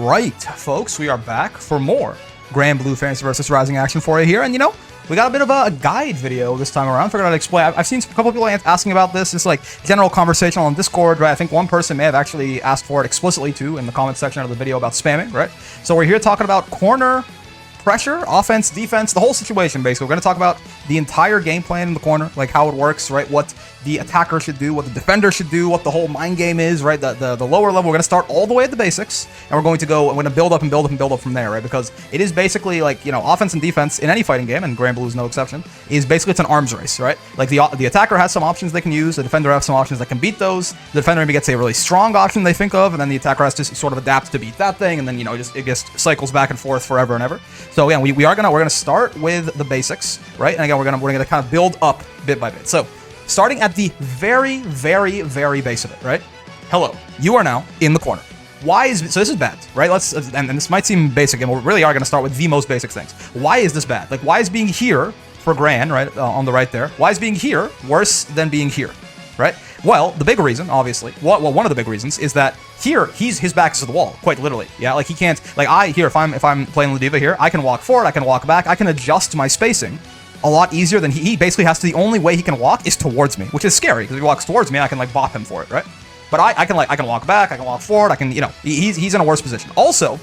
right, folks, we are back for more Granblue Fantasy vs. Rising action for you here, and we got a bit of a guide video this time around. Figured I'd explain. I've seen a couple of people asking about this. It's like general conversation on Discord, right? I think one person may have actually asked for it explicitly too in the comment section of the video about spamming, right? So we're here talking about corner pressure, offense, defense, the whole situation, basically. We're going to talk about the entire game plan in the corner, like how it works, right? What the attacker should do, what the defender should do, what the whole mind game is, right? The lower level, we're going to start all the way at the basics, and we're going to build up and build up and build up from there, right? Because it is basically like, offense and defense in any fighting game, and Granblue is no exception, is basically it's an arms race, right? Like the attacker has some options they can use, the defender has some options that can beat those, the defender maybe gets a really strong option they think of, and then the attacker has to sort of adapt to beat that thing, and then, it just cycles back and forth forever and ever. So yeah, we're gonna start with the basics, right? And again, we're gonna kind of build up bit by bit. So starting at the very, very, very base of it, right? Hello, you are now in the corner. So this is bad, right? And this might seem basic, and we really are gonna start with the most basic things. Why is this bad? Like, why is being here for Gran, right, on the right there, why is being here worse than being here, right? Well, the big reason, obviously, one of the big reasons is that here his back is to the wall, quite literally. Yeah, like he can't, like if I'm playing Ladiva here, I can walk forward, I can walk back, I can adjust my spacing a lot easier than he basically has to. The only way he can walk is towards me, which is scary because if he walks towards me, I can like bop him for it, right? But I can walk back, I can walk forward, I can, he's in a worse position. Also,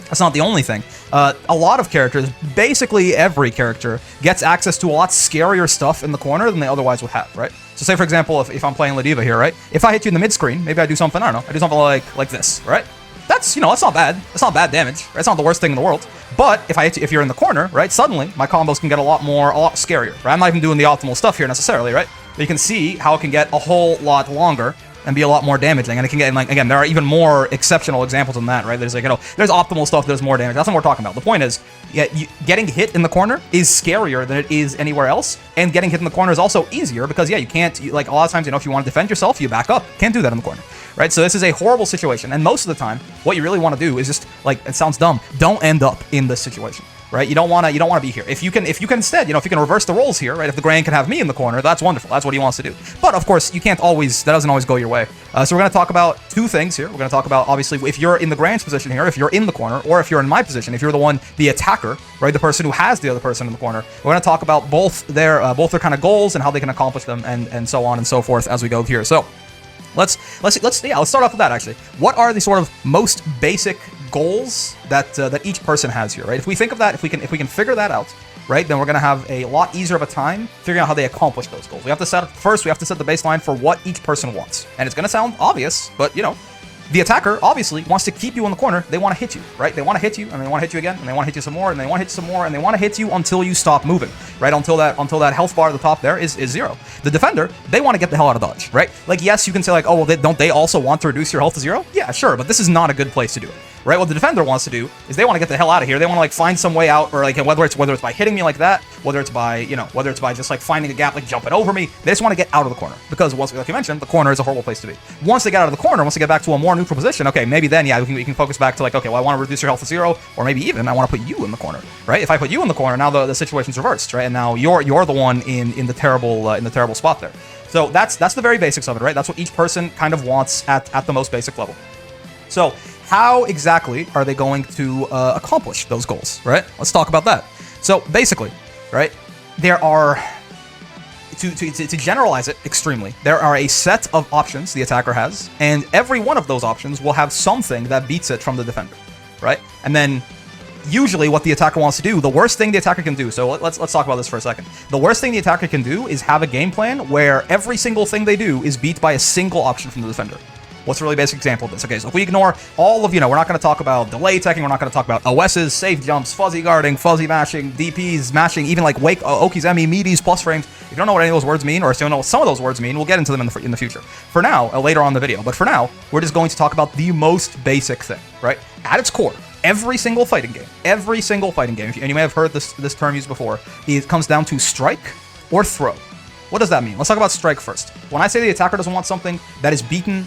that's not the only thing. A lot of characters, basically every character, gets access to a lot scarier stuff in the corner than they otherwise would have, right? So say, for example, if I'm playing Ladiva here, right? If I hit you in the mid-screen, maybe I do something, I don't know, I do something like this, right? That's, that's not bad. That's not bad damage, right? It's not the worst thing in the world. But if you're in the corner, right, suddenly my combos can get a lot scarier, right? I'm not even doing the optimal stuff here necessarily, right? But you can see how it can get a whole lot longer and be a lot more damaging, and it can get, like, again, there are even more exceptional examples than that, right? There's like, there's optimal stuff, there's more damage. That's what we're talking about. The point is, yeah, getting hit in the corner is scarier than it is anywhere else, and getting hit in the corner is also easier because, yeah, you can't, like, a lot of times, if you want to defend yourself, you back up. Can't do that in the corner, right? So this is a horrible situation, and most of the time, what you really want to do is just, like, it sounds dumb, don't end up in this situation. Right, you don't want to be here. If you can instead, if you can reverse the roles here, right? If the Gran can have me in the corner, that's wonderful. That's what he wants to do. But of course, that doesn't always go your way. So we're going to talk about two things here. We're going to talk about, obviously, if you're in the Gran's position here, if you're in the corner, or if you're in my position, if you're the attacker, right? The person who has the other person in the corner. We're going to talk about both their kind of goals and how they can accomplish them, and so on and so forth as we go here. So let's start off with that, actually. What are the sort of most basic goals that each person has here, right? If we think of that, if we can figure that out, right, then we're gonna have a lot easier of a time figuring out how they accomplish those goals. We have to set the baseline for what each person wants, and it's gonna sound obvious, but the attacker obviously wants to keep you in the corner. They want to hit you, right? They want to hit you, and they want to hit you again, and they want to hit you some more, and they want to hit you some more, and they want to hit you until you stop moving, right? Until that health bar at the top there is zero. The defender, they want to get the hell out of dodge, right? Like, yes, you can say like, oh, well, don't they also want to reduce your health to zero? Yeah, sure, but this is not a good place to do it, right? What the defender wants to do is they want to get the hell out of here. They want to like find some way out, or like whether it's by hitting me like that, whether it's by just like finding a gap, like jumping over me. They just want to get out of the corner because, once, like you mentioned, the corner is a horrible place to be. Once they get out of the corner, once they get back to a more neutral position, okay, maybe then, yeah, we can focus back to like, okay, well, I want to reduce your health to zero, or maybe even I want to put you in the corner, right? If I put you in the corner, now the situation's reversed, right? And now you're the one in the terrible spot there. So that's the very basics of it, right? That's what each person kind of wants at the most basic level. So how exactly are they going to accomplish those goals, right? Let's talk about that. So basically, right, there are, to generalize it extremely, there are a set of options the attacker has, and every one of those options will have something that beats it from the defender, right? And then usually what the attacker wants to do, the worst thing the attacker can do, so let's talk about this for a second. The worst thing the attacker can do is have a game plan where every single thing they do is beat by a single option from the defender. What's a really basic example of this? Okay, so if we ignore all of, we're not going to talk about delay teching, we're not going to talk about OSs, safe jumps, fuzzy guarding, fuzzy mashing, DPs, mashing, even like wake, Oki's Emmy, Meaties, plus frames. If you don't know what any of those words mean, or if you don't know what some of those words mean, we'll get into them in the future. For now, later on in the video, but for now, we're just going to talk about the most basic thing, right? At its core, every single fighting game, and you may have heard this term used before, it comes down to strike or throw. What does that mean? Let's talk about strike first. When I say the attacker doesn't want something that is beaten,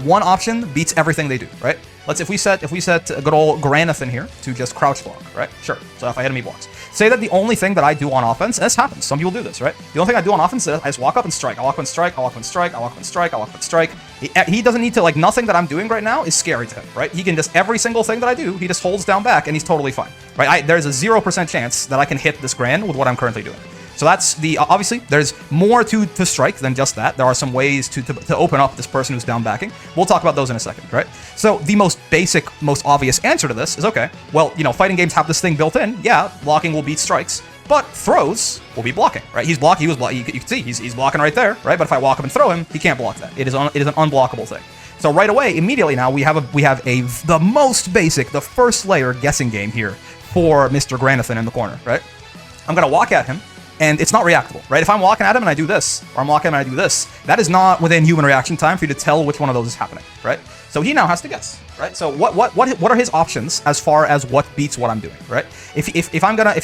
one option beats everything they do, right? if we set good old Granathan here to just crouch block, right? Sure. So if I hit him, he blocks. Say that the only thing that I do on offense, and this happens, some people do this, right? The only thing I do on offense is I just walk up and strike. I walk up and strike, I walk up and strike, I walk up and strike, I walk up and strike. He doesn't need to, like, nothing that I'm doing right now is scary to him, right? He can just, every single thing that I do, he just holds down back and he's totally fine, right? There's a 0% chance that I can hit this Gran with what I'm currently doing. So that's the, obviously, there's more to strike than just that. There are some ways to open up this person who's down backing. We'll talk about those in a second, right? So the most basic, most obvious answer to this is, okay, well, you know, fighting games have this thing built in. Yeah, blocking will beat strikes, but throws will be blocking, right? He's blocking, you can see, he's blocking right there, right? But if I walk up and throw him, he can't block that. It is an unblockable thing. So right away, immediately now, we have the most basic, the first layer guessing game here for Mr. Granathan in the corner, right? I'm gonna walk at him, and it's not reactable, right? If I'm walking at him and I do this, or I'm walking at him and I do this, that is not within human reaction time for you to tell which one of those is happening, right? So he now has to guess, right? So what are his options as far as what beats what I'm doing, right? If he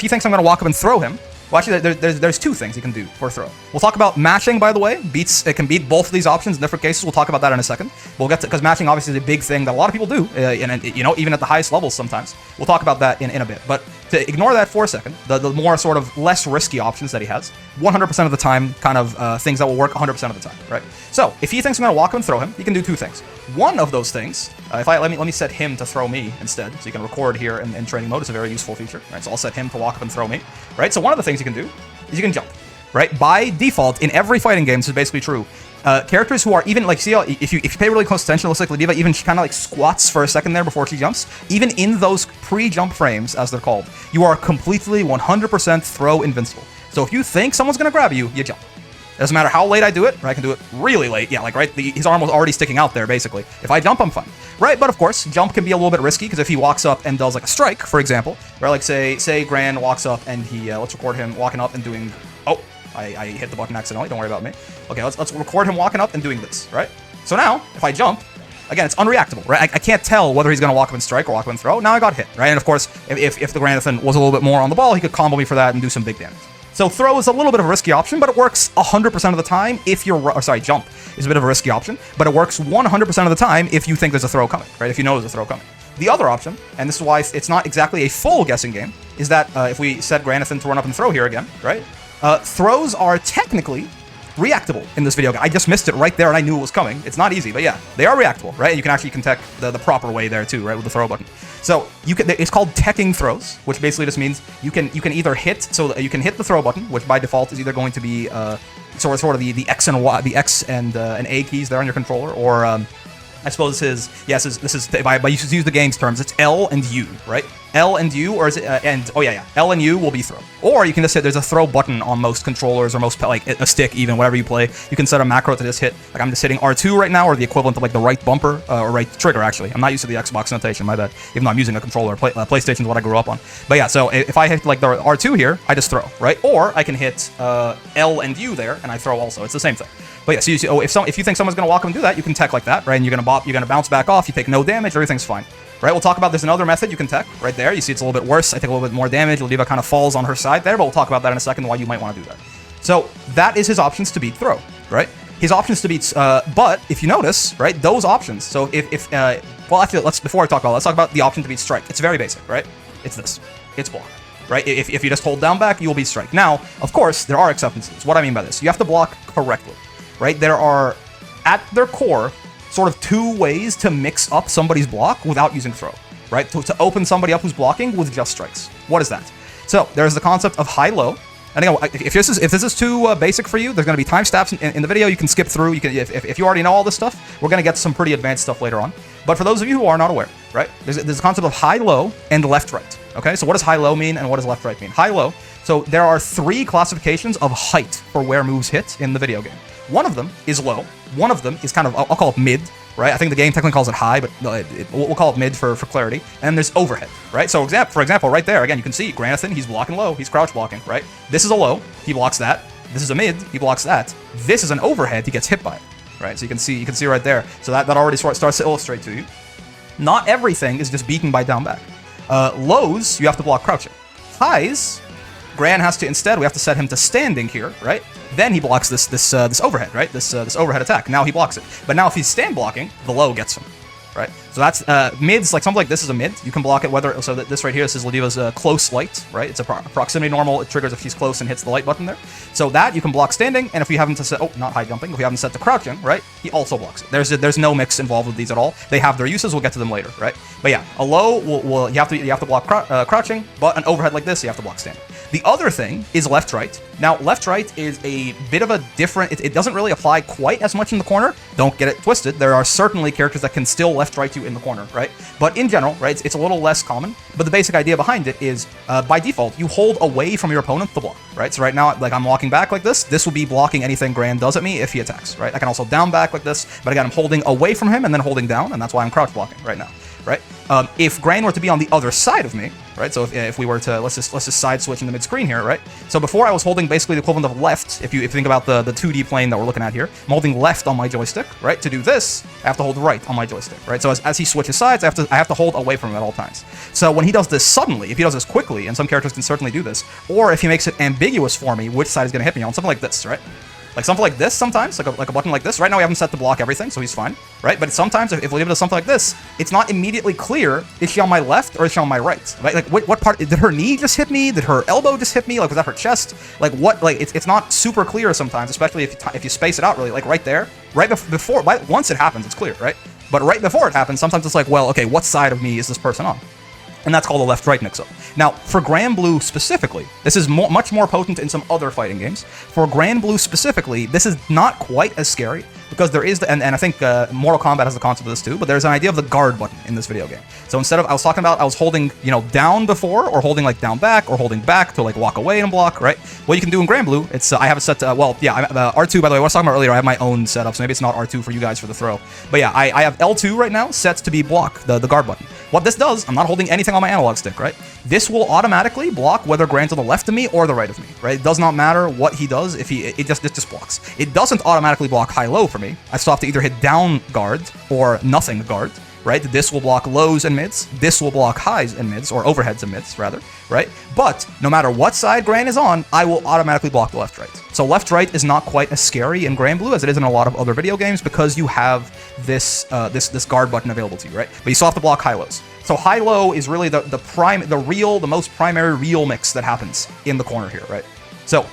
thinks I'm gonna walk up and throw him, well, actually, there's two things he can do for a throw. We'll talk about matching, by the way. It can beat both of these options in different cases. We'll talk about that in a second. We'll get to, because matching obviously is a big thing that a lot of people do, and you know, even at the highest levels sometimes. We'll talk about that in a bit. But to ignore that for a second, the more sort of less risky options that he has, 100% of the time, kind of things that will work 100% of the time, right? So if he thinks I'm gonna walk him and throw him, he can do two things. One of those things, let me set him to throw me instead, so you can record here in training mode. It's a very useful feature, right? So I'll set him to walk up and throw me, right? So one of the things you can do is you can jump, right? By default, in every fighting game, this is basically true. Characters who are even, like, see how, if you pay really close attention, it looks like Ladiva even kind of like squats for a second there before she jumps. Even in those pre-jump frames, as they're called, you are completely 100% throw invincible. So if you think someone's gonna grab you, you jump. It doesn't matter how late I do it, right? I can do it really late. Yeah, like, right, his arm was already sticking out there, basically. If I jump, I'm fine, right? But of course, jump can be a little bit risky, because if he walks up and does like a strike, for example, right? Like say Gran walks up and he, let's record him walking up and doing, oh, I hit the button accidentally, don't worry about me. Okay, let's record him walking up and doing this, right? So now, if I jump, again, it's unreactable, right? I can't tell whether he's gonna walk up and strike or walk up and throw. Now I got hit, right? And of course, if the Granathan was a little bit more on the ball, he could combo me for that and do some big damage. So throw is a little bit of a risky option, but it works 100% of the time if you're, jump is a bit of a risky option, but it works 100% of the time if you think there's a throw coming, right? If you know there's a throw coming. The other option, and this is why it's not exactly a full guessing game, is that if we set Granathan to run up and throw here again, right? Throws are technically reactable in this video game. I just missed it right there and I knew it was coming. It's not easy, but yeah, they are reactable, right? And you can actually tech the proper way there too, right? With the throw button. So it's called teching throws, which basically just means you can either hit, so you can hit the throw button, which by default is either going to be sort of the X and Y, the X and A keys there on your controller, or I suppose this is by you should use the game's terms, it's L and U, right? L and U, or is it, L and U will be throw. Or you can just hit, there's a throw button on most controllers, or most, like, a stick even, whatever you play. You can set a macro to just hit, like I'm just hitting R2 right now, or the equivalent of, like, the right bumper, or right trigger, actually. I'm not used to the Xbox notation, my bad, even though I'm using a controller. PlayStation's what I grew up on. But yeah, so if I hit, like, the R2 here, I just throw, right? Or I can hit L and U there, and I throw also. It's the same thing. But yeah, so you see, if you think someone's gonna walk up and do that, you can tech like that, right? And you're gonna bounce back off, you take no damage, everything's fine. Right, we'll talk about, there's another method you can tech right there. You see it's a little bit worse. I take a little bit more damage. Ladiva kind of falls on her side there, but we'll talk about that in a second, why you might want to do that. So that is his options to beat throw, right? His options to beat, but if you notice, right, those options. So well, actually, before I talk about it, let's talk about the option to beat strike. It's very basic, right? It's this. It's block, right? If you just hold down back, you will beat strike. Now, of course, there are exceptions. What I mean by this, you have to block correctly, right? There are, at their core, sort of two ways to mix up somebody's block without using throw, right? To open somebody up who's blocking with just strikes. What is that? So there's the concept of high-low. And again, if this is too basic for you, there's going to be timestamps in the video. You can skip through. You can, if you already know all this stuff, we're going to get some pretty advanced stuff later on. But for those of you who are not aware, right? There's a concept of high-low and left-right. Okay, so what does high-low mean and what does left-right mean? High-low. So there are three classifications of height for where moves hit in the video game. One of them is low. One of them is kind of, I'll call it mid, right? I think the game technically calls it high, but we'll call it mid for clarity. And there's overhead, right? So for example, right there, again, you can see Granathan, he's blocking low, he's crouch blocking, right? This is a low, he blocks that. This is a mid, he blocks that. This is an overhead, he gets hit by it, right? So you can see right there. So that already starts to illustrate to you. Not everything is just beaten by down back. Lows, you have to block crouching. Highs, Gran has to, instead, we have to set him to standing here, right? Then he blocks this overhead, right? This overhead attack. Now he blocks it. But now if he's stand blocking, the low gets him. right? So that's mids, like something like this is a mid. You can block it whether, so that this right here, this is Ladiva's close light, right? It's a proximity normal. It triggers if he's close and hits the light button there. So that you can block standing, and if you haven't set, oh, not high jumping, if you haven't set to crouching, right? He also blocks it. There's no mix involved with these at all. They have their uses. We'll get to them later, right? But yeah, a low will you have to block crouching, but an overhead like this you have to block standing. The other thing is left-right. Now, left-right is a bit of a different... It doesn't really apply quite as much in the corner. Don't get it twisted. There are certainly characters that can still left-right you in the corner, right? But in general, right, it's a little less common. But the basic idea behind it is, by default, you hold away from your opponent to block, right? So right now, like I'm walking back like this. This will be blocking anything Gran does at me if he attacks, right? I can also down back like this. But again, I'm holding away from him and then holding down, and that's why I'm crouch blocking right now, right? If Gran were to be on the other side of me, right? So if we were to, let's just side switch in the mid-screen here, right? So before I was holding basically the equivalent of left, if you think about the 2D plane that we're looking at here, I'm holding left on my joystick, right? To do this, I have to hold right on my joystick, right? So as he switches sides, I have to hold away from him at all times. So when he does this suddenly, if he does this quickly, and some characters can certainly do this, or if he makes it ambiguous for me which side is going to hit me on, something like this, right? Like something like this sometimes, like a button like this. Right now we haven't set to block everything, so he's fine, right? But sometimes if we leave it as something like this, it's not immediately clear, is she on my left or is she on my right? Right? Like what part, did her knee just hit me? Did her elbow just hit me? Like was that her chest? Like what, like it's not super clear sometimes, especially if you space it out really, like right there, right before, once it happens, it's clear, right? But right before it happens, sometimes it's like, well, okay, what side of me is this person on? And that's called a left-right mix-up. Now, for Granblue specifically, this is much more potent in some other fighting games. For Granblue specifically, this is not quite as scary, because there is, and I think Mortal Kombat has the concept of this too, but there's an idea of the guard button in this video game. So instead of, I was holding, you know, down before, or holding like down back, or holding back to like walk away and block, right? What you can do in Granblue, it's, I have it set to, well, yeah, R2, by the way, I was talking about earlier, I have my own setup, so maybe it's not R2 for you guys for the throw. But yeah, I have L2 right now set to be block, the guard button. What this does, I'm not holding anything on my analog stick, right? This will automatically block whether Gran's on the left of me or the right of me, right? It does not matter what he does, if it just blocks. It doesn't automatically block high-low for me. I still have to either hit down guard or nothing guard, right? This will block lows and mids. This will block highs and mids, or overheads and mids, rather, right? But no matter what side Gran is on, I will automatically block the left-right. So left-right is not quite as scary in Granblue as it is in a lot of other video games, because you have this this guard button available to you, right? But you still have to block high-lows. So high-low is really the most primary real mix that happens in the corner here, right? So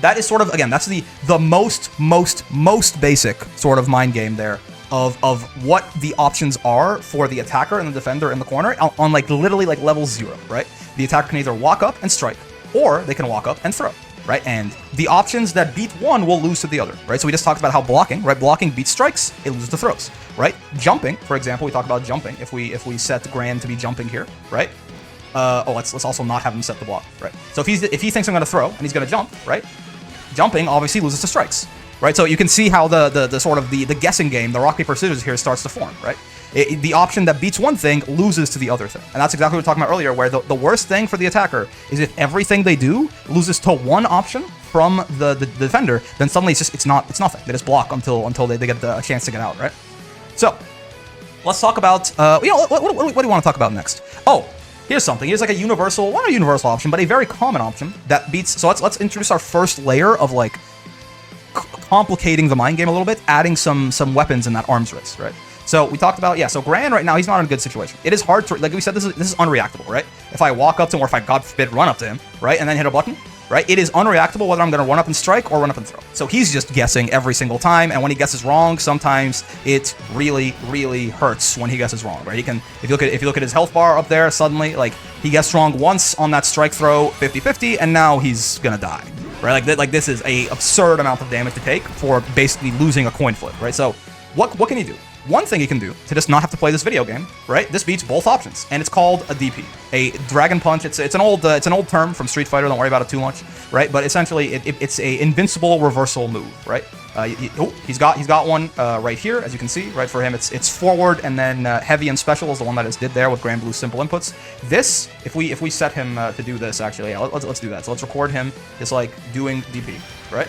that is sort of, again, that's the most basic sort of mind game there of what the options are for the attacker and the defender in the corner on like literally like level 0, right? The attacker can either walk up and strike, or they can walk up and throw, right? And the options that beat one will lose to the other, right? So we just talked about how blocking, right? Blocking beats strikes, it loses to throws, right? Jumping, for example, we talked about jumping. If we set Gran to be jumping here, right? Let's also not have him set the block, right? So if he thinks I'm going to throw and he's going to jump, right? Jumping obviously loses to strikes, right? So you can see how the sort of the guessing game, the rock paper scissors here starts to form, right? The option that beats one thing loses to the other thing. And that's exactly what we were talking about earlier, where the worst thing for the attacker is if everything they do loses to one option from the defender, then suddenly it's nothing. They just block until they get a chance to get out, right? So let's talk about, what do you want to talk about next? Oh, here's something. Here's like a universal, not a universal option, but a very common option that beats, so let's introduce our first layer of like complicating the mind game a little bit, adding some weapons in that arms race, right? So we talked about, yeah, so Gran right now, he's not in a good situation. It is hard to, like we said, this is unreactable, right? If I walk up to him, or if I, God forbid, run up to him, right, and then hit a button, right, it is unreactable whether I'm going to run up and strike or run up and throw. So he's just guessing every single time, and when he guesses wrong, sometimes it really, really hurts when he guesses wrong, right? He can, if you look at his health bar up there, suddenly, like, he guessed wrong once on that strike throw, 50-50, and now he's gonna die, right? Like this is a absurd amount of damage to take for basically losing a coin flip, right? So what can he do? One thing you can do to just not have to play this video game, right? This beats both options, and it's called a DP, a Dragon Punch. It's an old term from Street Fighter. Don't worry about it too much, right? But essentially, it's a Invincible reversal move, right? He's got one right here, as you can see, right? For him, it's forward and then heavy and special is the one that is did there with Granblue's simple inputs. This, if we set him to do this, actually, yeah, let's do that. So let's record him just like doing DP, right?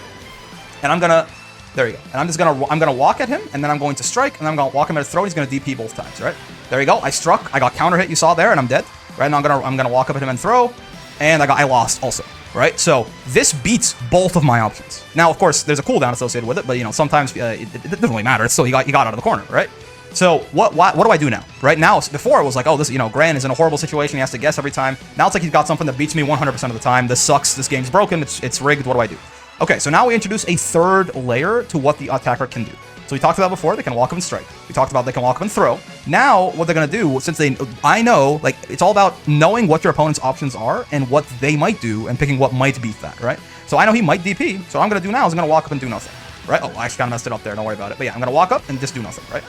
And there you go. And I'm gonna walk at him, and then I'm going to strike, and then I'm gonna walk him at a throw, and he's gonna DP both times, right? There you go. I struck, I got counter hit, you saw there, and I'm dead. Right now I'm gonna walk up at him and throw, and I lost also, right? So this beats both of my options. Now, of course, there's a cooldown associated with it, but you know, sometimes it doesn't really matter. It's still, he got out of the corner, right? So what do I do now? Right now, before it was like, oh, this, Gran is in a horrible situation. He has to guess every time. Now it's like he's got something that beats me 100% of the time. This sucks. This game's broken. It's rigged. What do I do? Okay, so now we introduce a third layer to what the attacker can do. So we talked about before, they can walk up and strike. We talked about they can walk up and throw. Now, what they're going to do, since I know, like, it's all about knowing what your opponent's options are and what they might do and picking what might beat that, right? So I know he might DP, so what I'm going to do now is I'm going to walk up and do nothing, right? Oh, I actually kind of messed it up there, don't worry about it. But yeah, I'm going to walk up and just do nothing, right?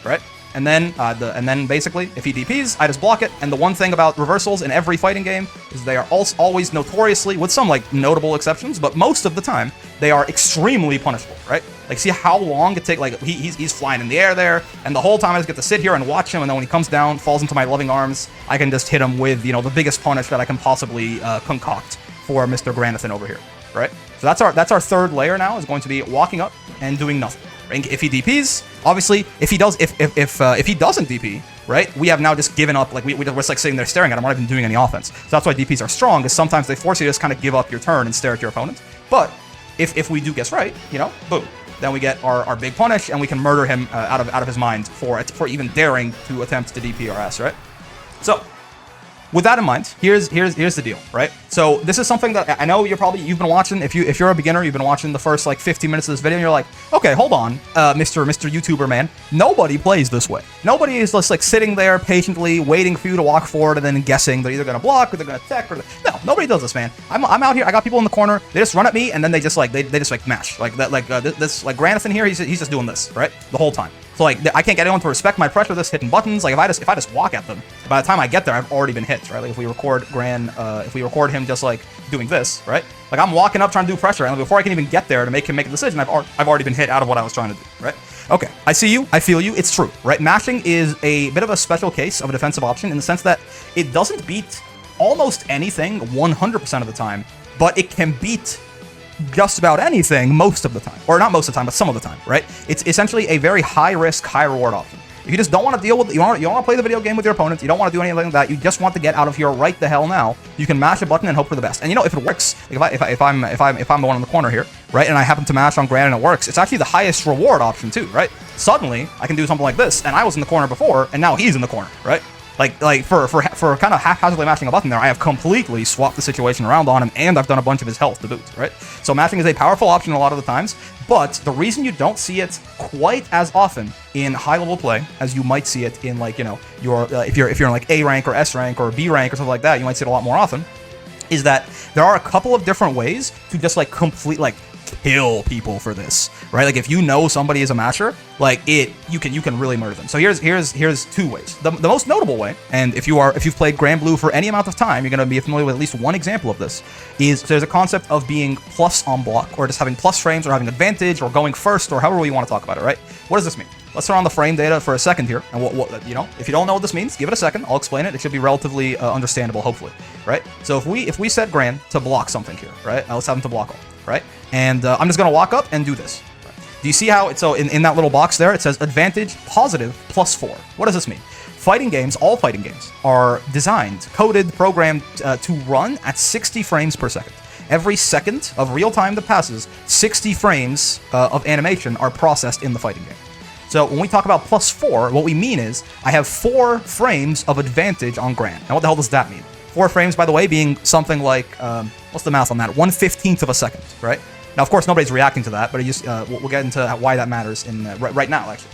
Right? And then basically, if he DPs, I just block it. And the one thing about reversals in every fighting game is they are always notoriously, with some like notable exceptions, but most of the time, they are extremely punishable, right? Like, see how long it takes, like, he's flying in the air there, and the whole time I just get to sit here and watch him, and then when he comes down, falls into my loving arms, I can just hit him with, the biggest punish that I can possibly concoct for Mr. Granathan over here, right? So that's our third layer now, is going to be walking up and doing nothing. If he DPs, obviously, if he doesn't DP, right, we have now just given up. Like we're just like sitting there staring at him. We're not even doing any offense. So that's why DPs are strong, because sometimes they force you to just kind of give up your turn and stare at your opponent. But if we do guess right, boom, then we get our big punish, and we can murder him out of his mind for even daring to attempt to DP our ass, right? So, with that in mind, here's the deal, right? So this is something that I know you've been watching. If you're a beginner, you've been watching the first like 15 minutes of this video, and you're like, okay, hold on, Mr. YouTuber man, nobody plays this way. Nobody is just like sitting there patiently waiting for you to walk forward and then guessing they're either gonna block or they're gonna tech or no, nobody does this, man. I'm out here. I got people in the corner. They just run at me, and then they just like mash like that. Like this like Granathan here, he's just doing this right the whole time. So like I can't get anyone to respect my pressure. This hitting buttons. Like if I just walk at them, by the time I get there, I've already been hit. Right? Like if we record if we record him just like doing this, right? Like I'm walking up trying to do pressure, and before I can even get there to make him make a decision, I've already been hit out of what I was trying to do. Right? Okay, I see you. I feel you. It's true. Right? Mashing is a bit of a special case of a defensive option in the sense that it doesn't beat almost anything 100% of the time, but it can beat just about anything most of the time, or not most of the time, but some of the time, right? It's essentially a very high risk, high reward option. If you just don't want to deal with, you don't want to play the video game with your opponent, you don't want to do anything like that, you just want to get out of here right the hell now, you can mash a button and hope for the best. And if it works, if I'm the one in the corner here, right, and I happen to mash on Gran and it works, it's actually the highest reward option too, right? Suddenly I can do something like this, and I was in the corner before, and now he's in the corner, right? Like for kind of haphazardly mashing a button there, I have completely swapped the situation around on him, and I've done a bunch of his health to boot, right? So mashing is a powerful option a lot of the times, but the reason you don't see it quite as often in high-level play as you might see it in like, if you're in like A rank or S rank or B rank or something like that, you might see it a lot more often, is that there are a couple of different ways to just like kill people for this, right? Like if you know somebody is a masher, like you can really murder them. So here's two ways. The most notable way, and if you've played Granblue for any amount of time, you're gonna be familiar with at least one example of this. Is there's a concept of being plus on block, or just having plus frames, or having advantage, or going first, or however you want to talk about it, right? What does this mean? Let's turn on the frame data for a second here, and if you don't know what this means, give it a second. I'll explain it. It should be relatively understandable, hopefully, right? So if we set Gran to block something here, right? Now let's have him to block all, right? And I'm just gonna walk up and do this. Right? Do you see how it's so in that little box there? It says advantage positive +4. What does this mean? Fighting games, all fighting games, are designed, coded, programmed to run at 60 frames per second. Every second of real time that passes, 60 frames of animation are processed in the fighting game. So when we talk about +4, what we mean is I have 4 frames of advantage on Gran. Now what the hell does that mean? 4 frames, by the way, being something like, what's the math on that? 1/15 of a second, right? Now, of course, nobody's reacting to that, but we'll get into why that matters right now, actually.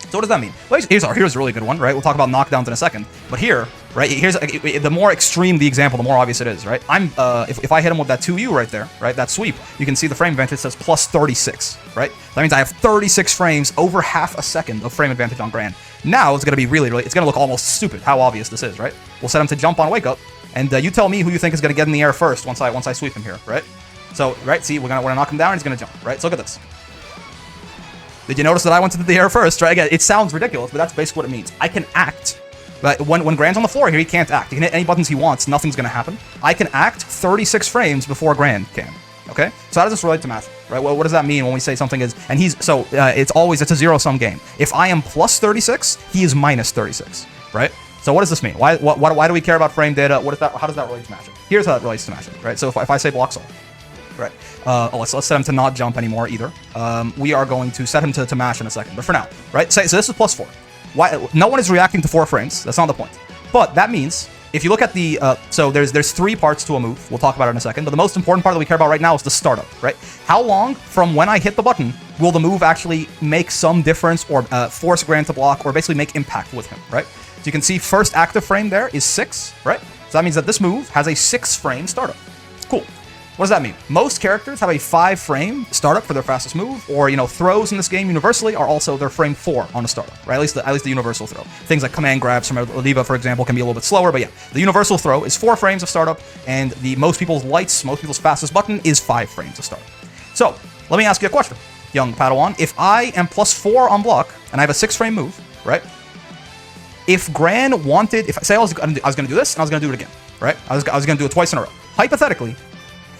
So what does that mean? Well, here's a really good one, right? We'll talk about knockdowns in a second. But here, right, the more extreme the example, the more obvious it is, right? If I hit him with that 2U right there, right, that sweep, you can see the frame advantage says +36, right? That means I have 36 frames, over half a second of frame advantage on Gran. Now it's going to be really, it's going to look almost stupid how obvious this is, right? We'll set him to jump on wake up, and you tell me who you think is going to get in the air first once I sweep him here, right? So, right, see, we're gonna knock him down, and he's going to jump, right? So look at this. Did you notice that I went to the air first, right? Again, it sounds ridiculous, but that's basically what it means. I can act. But when Gran's on the floor here, he can't act. He can hit any buttons he wants. Nothing's going to happen. I can act 36 frames before Gran can. Okay? So how does this relate to math? Right? Well, what does that mean when we say something is... And he's... So, it's a zero-sum game. If I am +36, he is -36. Right? So what does this mean? Why do we care about frame data? How does that relate to matching? Here's how it relates to matching. Right? So if I say blocks all. Right. Let's set him to not jump anymore either. We are going to set him to mash in a second. But for now, right? So this is +4. Why? No one is reacting to 4 frames. That's not the point. But that means if you look at the, so there's 3 parts to a move. We'll talk about it in a second. But the most important part that we care about right now is the startup, right? How long from when I hit the button will the move actually make some difference or force Gran to block or basically make impact with him, right? So you can see first active frame there is 6, right? So that means that this move has a 6-frame startup. Cool. What does that mean? Most characters have a 5-frame startup for their fastest move, or, you know, throws in this game universally are also their frame 4 on a startup, right? At least the universal throw. Things like command grabs from Oliva, for example, can be a little bit slower, but yeah, the universal throw is 4 frames of startup, and most people's fastest button is 5 frames of startup. So, let me ask you a question, young Padawan. If I am +4 on block, and I have a 6-frame move, right? If Gran wanted, say I was going to do this, and I was going to do it again, right? I was going to do it twice in a row. Hypothetically,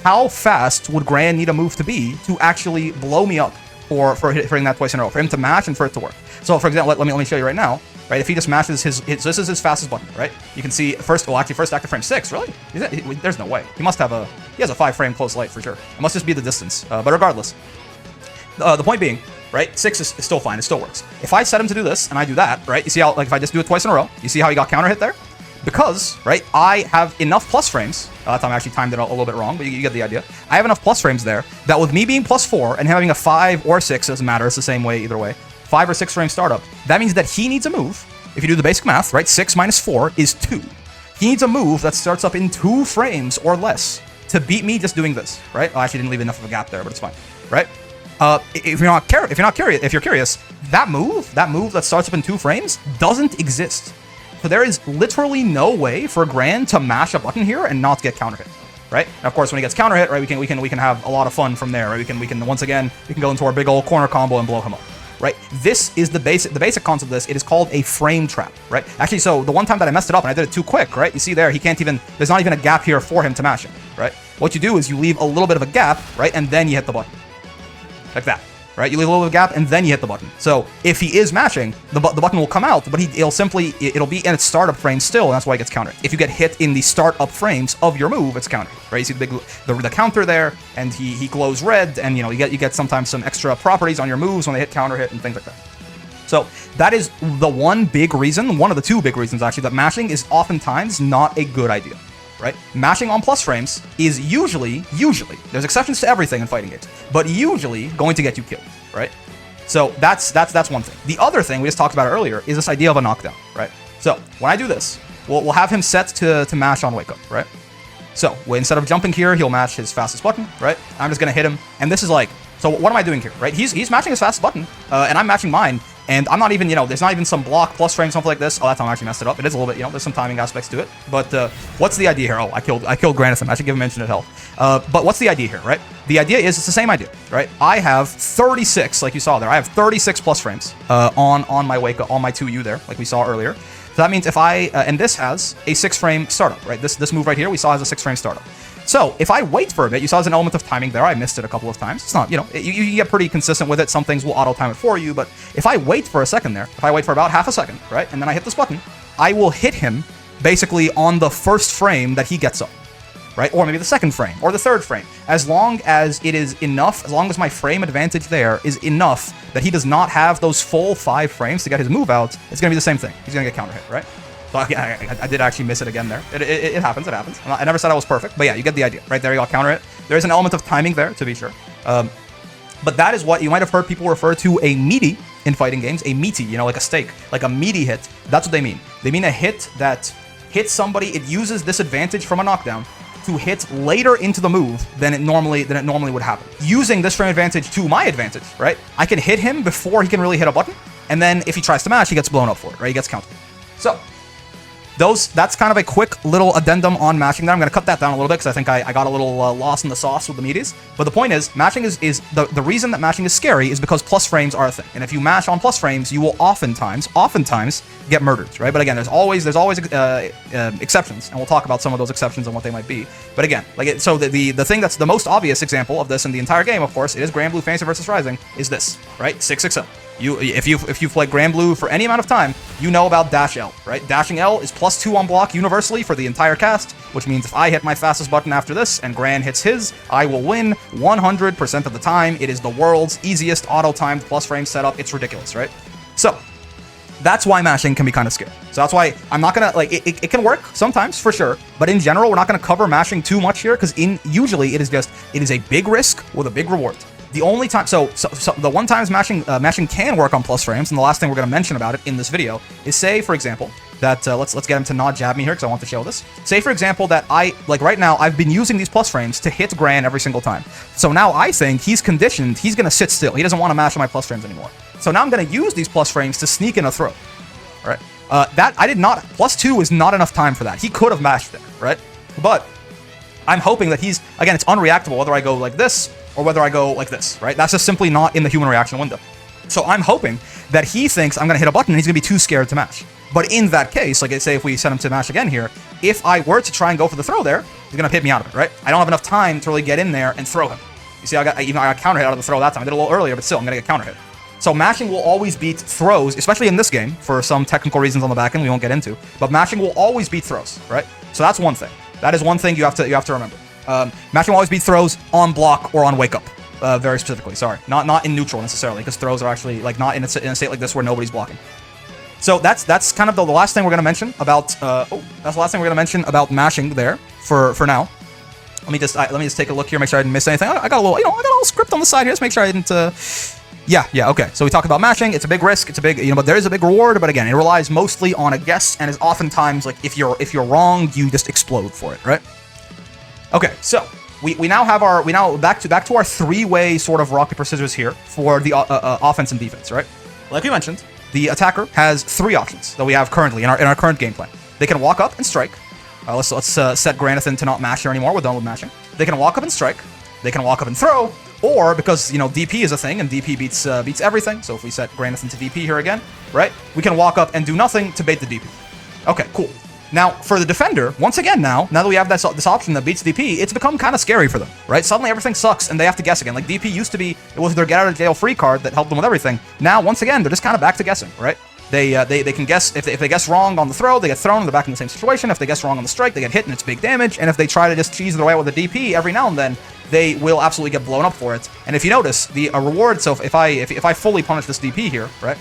how fast would Gran need a move to be to actually blow me up for hitting that twice in a row, for him to mash and for it to work? So, for example, let me show you right now, right? If he just mashes so this is his fastest button, right? You can see first active frame 6, really? There's no way. He has a 5-frame close light for sure. It must just be the distance. But regardless, the point being, right? 6 is still fine. It still works. If I set him to do this and I do that, right? You see how, like, if I just do it twice in a row, you see how he got counter hit there? Because, right, I have enough plus frames. That time I actually timed it a little bit wrong, but you get the idea. I have enough plus frames there that with me being +4 and him having a 5 or 6, doesn't matter, it's the same way either way, 5 or 6 frame startup, that means that he needs a move. If you do the basic math, right, 6 minus 4 is 2. He needs a move that starts up in 2 frames or less to beat me just doing this, right? I actually didn't leave enough of a gap there, but it's fine, right? If you're curious, that move that starts up in 2 frames doesn't exist. So there is literally no way for Gran to mash a button here and not get counter hit, right? And of course, when he gets counter hit, right, we can have a lot of fun from there. Right? We can once again go into our big old corner combo and blow him up, right? This is the basic concept of this. It is called a frame trap, right? Actually, so the one time that I messed it up and I did it too quick, right? You see there, there's not even a gap here for him to mash it, right? What you do is you leave a little bit of a gap, right, and then you hit the button, like that. Right, you leave a little bit of a gap and then you hit the button. So if he is mashing, the button will come out, but it'll be in its startup frame still, and that's why it gets countered. If you get hit in the startup frames of your move, it's countered. Right, you see the counter there, and he glows red, and you get sometimes some extra properties on your moves when they hit counter hit and things like that. So that is one of the 2 big reasons actually that mashing is oftentimes not a good idea. Right? Mashing on plus frames is usually, there's exceptions to everything in fighting games, but usually going to get you killed, right? So that's one thing. The other thing we just talked about earlier is this idea of a knockdown, right? So when I do this, we'll have him set to mash on wake up, right? So instead of jumping here, he'll mash his fastest button, right? I'm just gonna hit him, and this is like, so what am I doing here, right? He's matching his fastest button, and I'm matching mine. And I'm not even, there's not even some block plus frame, something like this. Oh, that time I actually messed it up. It is a little bit, there's some timing aspects to it. But what's the idea here? Oh, I killed Granison. I should give him infinite health. But what's the idea here, right? The idea is it's the same idea, right? I have 36, like you saw there. I have 36 plus frames on my wake up, on my 2U there, like we saw earlier. So that means if and this has a 6-frame startup, right? This move right here we saw has a 6-frame startup. So if I wait for a bit, you saw there's an element of timing there. I missed it a couple of times. It's not, you get pretty consistent with it. Some things will auto time it for you, but if I wait for a second there, if I wait for about half a second, right, and then I hit this button, I will hit him basically on the first frame that he gets up, right, or maybe the second frame or the third frame, as long as it is enough, as long as my frame advantage there is enough that he does not have those full 5 frames to get his move out. It's gonna be the same thing. He's gonna get counter hit, right? So I did actually miss it again there. It happens, I never said I was perfect, but yeah, you get the idea. Right there, you got counter it. There is an element of timing there, to be sure. But that is what you might have heard people refer to a meaty in fighting games. A meaty, like a steak, like a meaty hit. That's what they mean. They mean a hit that hits somebody. It uses this advantage from a knockdown to hit later into the move than it normally would happen. Using this frame advantage to my advantage, right? I can hit him before he can really hit a button, and then if he tries to mash, he gets blown up for it, right? He gets countered. So that's kind of a quick little addendum on mashing there. I'm going to cut that down a little bit because I think I got a little lost in the sauce with the Meaties. But the point is, mashing is the reason that mashing is scary is because plus frames are a thing. And if you mash on plus frames, you will oftentimes get murdered, right? But again, there's always exceptions, and we'll talk about some of those exceptions and what they might be. But again, so the thing that's the most obvious example of this in the entire game, of course, it is Granblue Fantasy vs Rising, is this, right? 6XL. If you've played Granblue for any amount of time, you know about dash L, right? Dashing L is +2 on block universally for the entire cast, which means if I hit my fastest button after this and Gran hits his, I will win 100% of the time. It is the world's easiest auto-timed plus frame setup. It's ridiculous, right? So That's why mashing can be kind of scary. So that's why I'm not gonna like it can work sometimes for sure, but in general we're not gonna cover mashing too much here because usually it is a big risk with a big reward. The only time so the one times mashing can work on plus frames, and the last thing we're gonna mention about it in this video is, say for example that let's get him to not jab me here because I want to show this. Say for example that right now I've been using these plus frames to hit Gran every single time. So now I think he's conditioned, he's gonna sit still. He doesn't want to mash on my plus frames anymore. So now I'm gonna use these plus frames to sneak in a throw. Right? That I did not. +2 is not enough time for that. He could have mashed it, right? But I'm hoping that he's, again, it's unreactable whether I go like this or whether I go like this, right? That's just simply not in the human reaction window. So I'm hoping that he thinks I'm gonna hit a button and he's gonna be too scared to mash. But in that case, like say if we set him to mash again here, if I were to try and go for the throw there, he's gonna hit me out of it, right? I don't have enough time to really get in there and throw him. You see, I got counter hit out of the throw that time. I did a little earlier, but still, I'm gonna get counter hit. So mashing will always beat throws, especially in this game, for some technical reasons on the back end we won't get into. But mashing will always beat throws, right? So that's one thing. That is one thing you have to remember. Mashing will always beat throws on block or on wake up, very specifically. Sorry, not in neutral necessarily, because throws are actually like not in a state like this where nobody's blocking. So that's kind of the last thing we're gonna mention about. That's the last thing we're gonna mention about mashing there for now. Let me just take a look here, make sure I didn't miss anything. I got a little script on the side here, just make sure I didn't. Yeah, okay. So we talked about mashing. It's a big risk. It's a big, but there is a big reward. But again, it relies mostly on a guess, and is oftentimes like if you're wrong, you just explode for it, right? Okay, so we now have back to our three-way sort of rock paper scissors here for the offense and defense, right? Like we mentioned, the attacker has three options that we have currently in our current game plan. They can walk up and strike. Let's set Granathan to not mash here anymore. We're done with mashing. They can walk up and strike. They can walk up and throw. Or, because, DP is a thing, and DP beats everything, so if we set Granathan to DP here again, right, we can walk up and do nothing to bait the DP. Okay, cool. Now, for the defender, once again now that we have this option that beats DP, it's become kind of scary for them, right? Suddenly everything sucks, and they have to guess again. Like, DP used to be, it was their get-out-of-jail-free card that helped them with everything. Now, once again, they're just kind of back to guessing, right? They can guess, if they guess wrong on the throw, they get thrown, they're back in the same situation. If they guess wrong on the strike, they get hit, and it's big damage. And if they try to just cheese their way out with a DP every now and then, they will absolutely get blown up for it. And if you notice, the reward, so if I fully punish this DP here, right,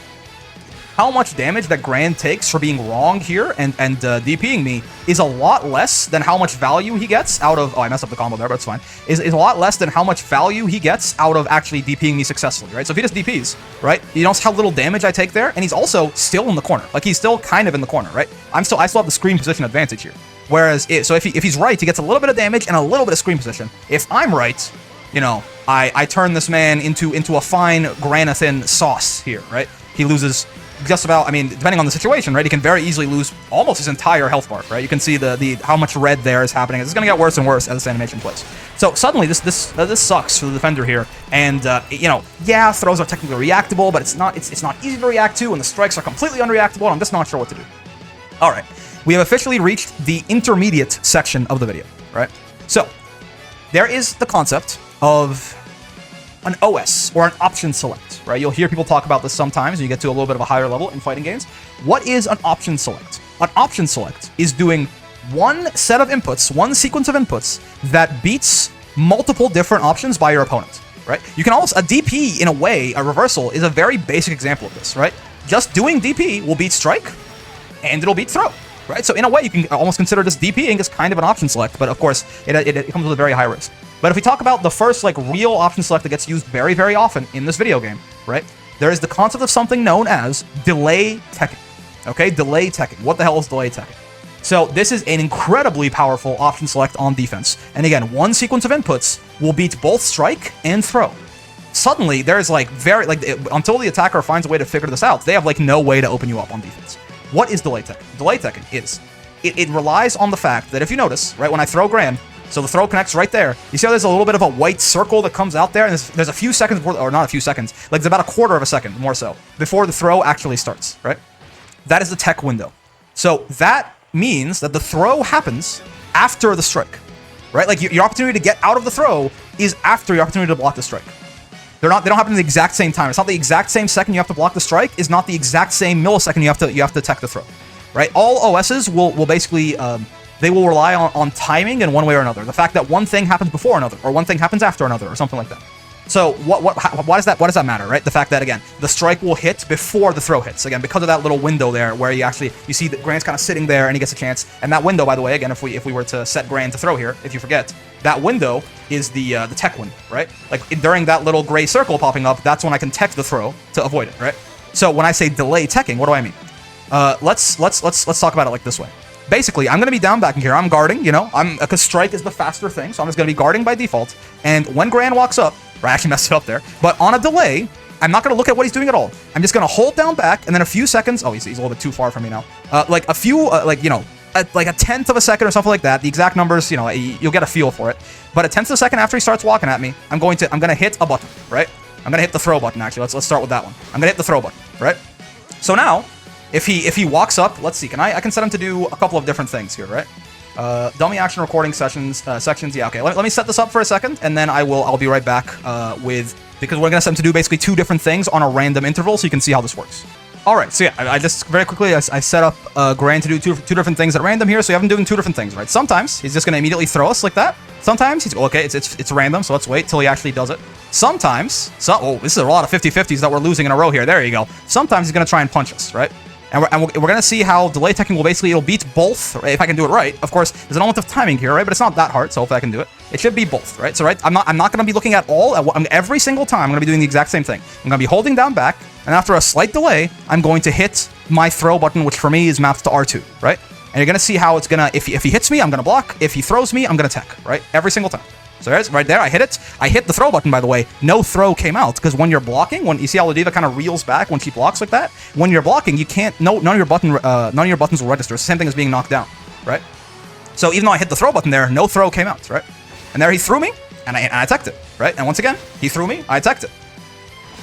how much damage that Gran takes for being wrong here and DPing me is a lot less than how much value he gets out of, oh, I messed up the combo there, but it's fine, is a lot less than how much value he gets out of actually DPing me successfully, right? So if he just DPs, right, you notice how little damage I take there, and he's also still in the corner. Like, he's still kind of in the corner, right? I still have the screen position advantage here. Whereas, if he's right, he gets a little bit of damage and a little bit of screen position. If I'm right, I turn this man into a fine Granathan sauce here, right? He loses just about, depending on the situation, right? He can very easily lose almost his entire health bar, right? You can see the how much red there is happening. It's going to get worse and worse as this animation plays. So suddenly this sucks for the defender here, and yeah, throws are technically reactable, but it's not easy to react to, and the strikes are completely unreactable, and I'm just not sure what to do. All right. We have officially reached the intermediate section of the video, right? So, there is the concept of an OS, or an option select, right? You'll hear people talk about this sometimes, and you get to a little bit of a higher level in fighting games. What is an option select? An option select is doing one set of inputs, one sequence of inputs, that beats multiple different options by your opponent, right? You can almost, a DP, in a way, a reversal, is a very basic example of this, right? Just doing DP will beat strike, and it'll beat throw. Right, so in a way, you can almost consider this DPing as kind of an option select, but of course, it comes with a very high risk. But if we talk about the first, real option select that gets used very, very often in this video game, right, there is the concept of something known as delay teching. Okay, delay teching. What the hell is delay teching? So this is an incredibly powerful option select on defense. And again, one sequence of inputs will beat both strike and throw. Suddenly, there's until the attacker finds a way to figure this out, they have no way to open you up on defense. What is delay teching? Delay teching is, it relies on the fact that if you notice, right, when I throw Gran, so the throw connects right there, you see how there's a little bit of a white circle that comes out there, and there's a few seconds, or not a few seconds, there's about a quarter of a second, more so, before the throw actually starts, right? That is the tech window. So that means that the throw happens after the strike, right? Your opportunity to get out of the throw is after your opportunity to block the strike. They don't happen at the exact same time. It's not the exact same second you have to block the strike. Is not the exact same millisecond you have to tech the throw, right? All OSs will basically they will rely on timing in one way or another. The fact that one thing happens before another, or one thing happens after another, or something like that. So why does that matter, right? The fact that, again, the strike will hit before the throw hits. Again, because of that little window there where you see that Grant's kind of sitting there and he gets a chance. And that window, by the way, again, if we were to set Grant to throw here, if you forget, that window is the tech window, right? Like during that little gray circle popping up, that's when I can tech the throw to avoid it, right? So when I say delay teching, what do I mean? Let's talk about it like this way. Basically, I'm going to be down back in here. I'm guarding, you know, because strike is the faster thing, so I'm just going to be guarding by default. And when Gran walks up, I actually messed it up there, but on a delay, I'm not going to look at what he's doing at all. I'm just going to hold down back, and then a few seconds. Oh, he's a little bit too far from me now. Like a few, like a tenth of a second or something like that. The exact numbers, you know, you'll get a feel for it. But a tenth of a second after he starts walking at me, I'm going to hit a button, right? I'm going to hit the throw button. Actually, let's start with that one. I'm going to hit the throw button, right? So now, if he walks up, let's see. I can set him to do a couple of different things here, right? Dummy action recording sections. Yeah, okay. Let me set this up for a second, and then I'll be right back because we're gonna set him to do basically two different things on a random interval, so you can see how this works. All right. So yeah, I just very quickly I set up Gran to do two different things at random here, so you have him doing two different things, right? Sometimes he's just gonna immediately throw us like that. Sometimes he's okay. It's random, so let's wait till he actually does it. Sometimes, this is a lot of 50-50s that we're losing in a row here. There you go. Sometimes he's gonna try and punch us, right? And we're going to see how delay teching will basically, it'll beat both, right? If I can do it right. Of course, there's an element of timing here, right? But it's not that hard, so hopefully I can do it. It should be both, right? So, right, I'm not going to be looking at every single time, I'm going to be doing the exact same thing. I'm going to be holding down back, and after a slight delay, I'm going to hit my throw button, which for me is mapped to R2, right? And you're going to see how it's going to, if he hits me, I'm going to block. If he throws me, I'm going to tech, right? Every single time. So there's right there, I hit it. I hit the throw button, by the way. No throw came out, because when you're blocking, when you see how Ladiva kind of reels back when she blocks like that, when you're blocking, you can't, none of your buttons will register. It's the same thing as being knocked down, right? So even though I hit the throw button there, no throw came out, right? And there he threw me, and I teched it, right? And once again, he threw me, I teched it.